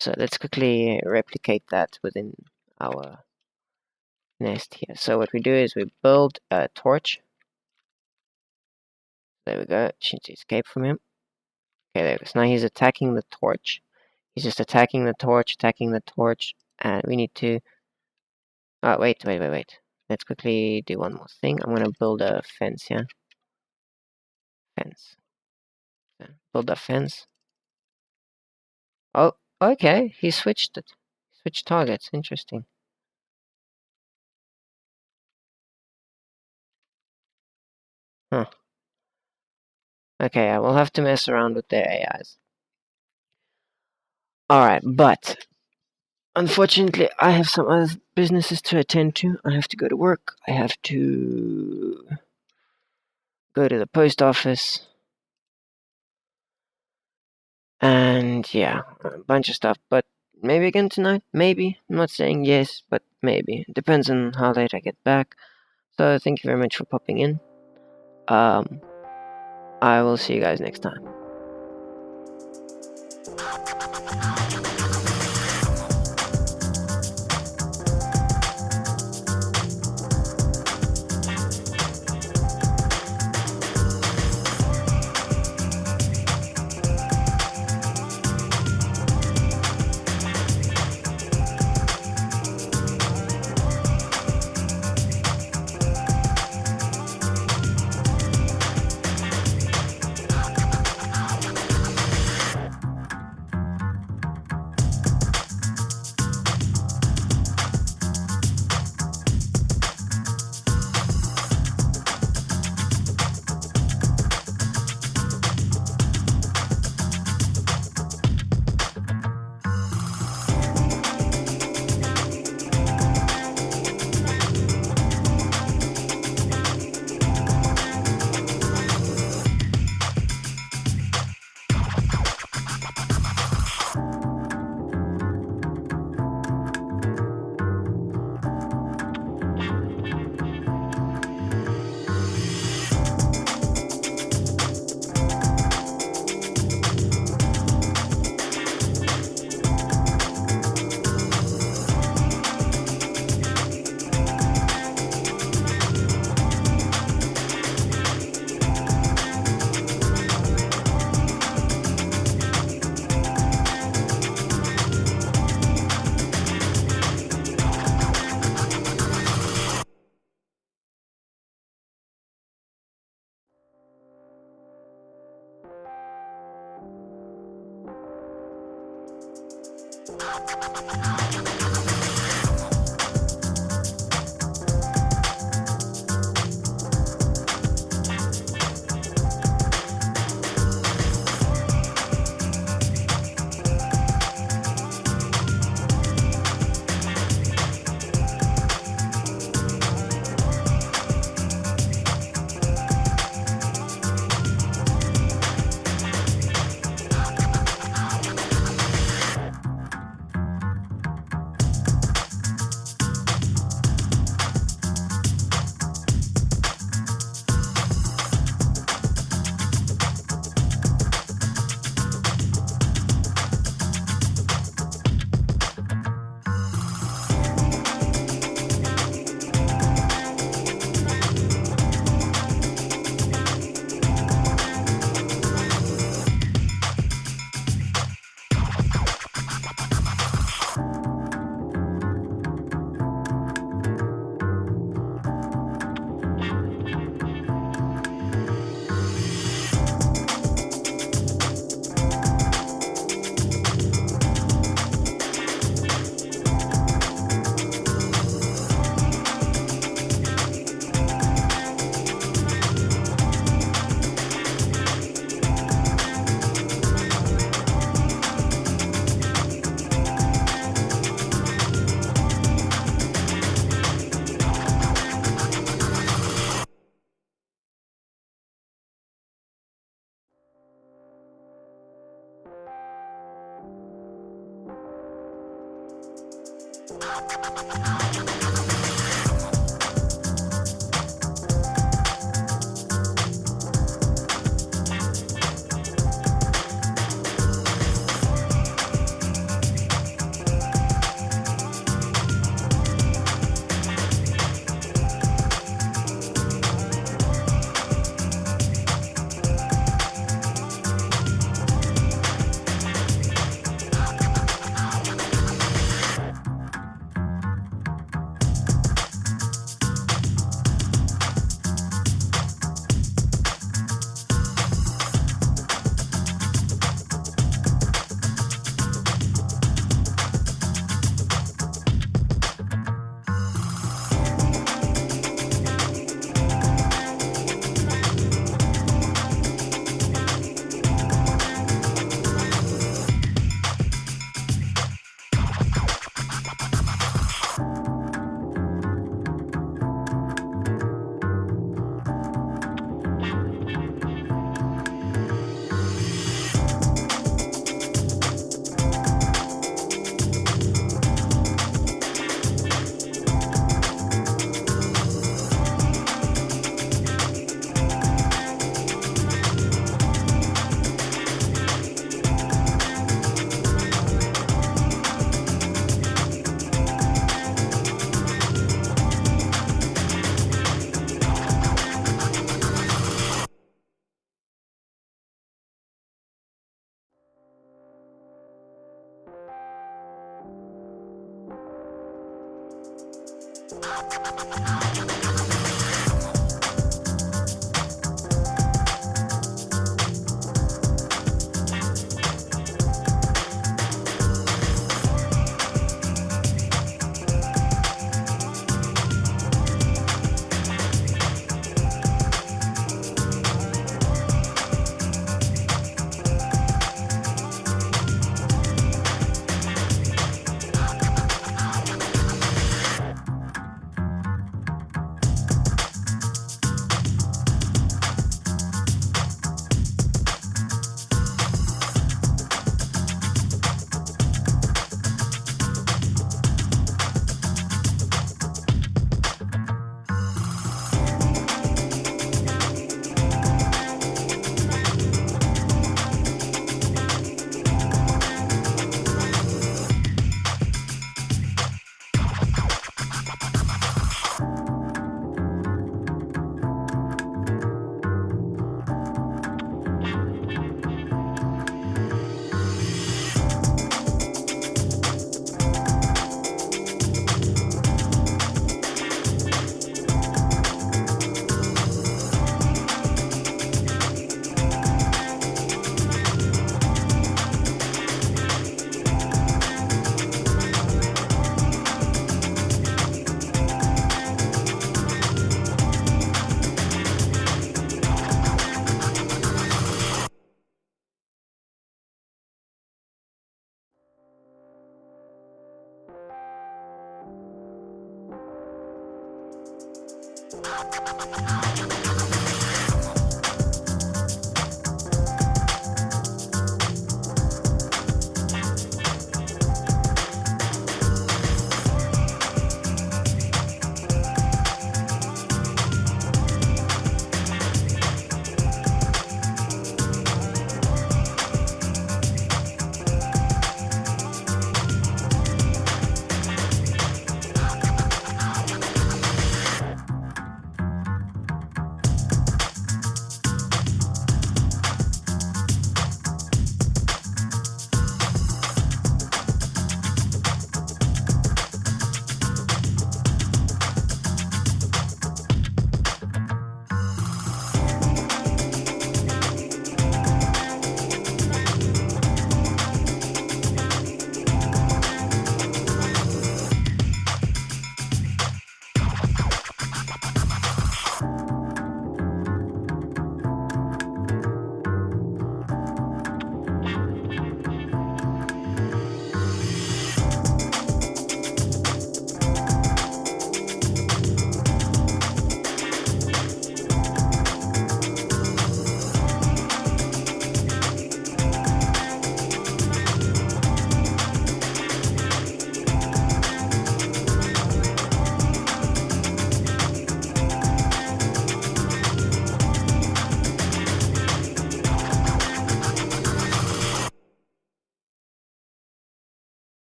So let's quickly replicate that within our nest here. So what we do is we build a torch. There we go. Should escape from him. Okay, there it is. Now he's attacking the torch. He's just attacking the torch, and we need to. Oh, wait. Let's quickly do one more thing. I'm gonna build a fence here. Fence. Build a fence. Oh, okay. He switched it. Switch targets. Interesting. Huh. Okay, I will have to mess around with their AIs. Alright, but unfortunately, I have some other businesses to attend to. I have to go to work. I have to go to the post office. And yeah, a bunch of stuff. But maybe again tonight. Maybe. I'm not saying yes, but maybe. It depends on how late I get back. So thank you very much for popping in. I will see you guys next time.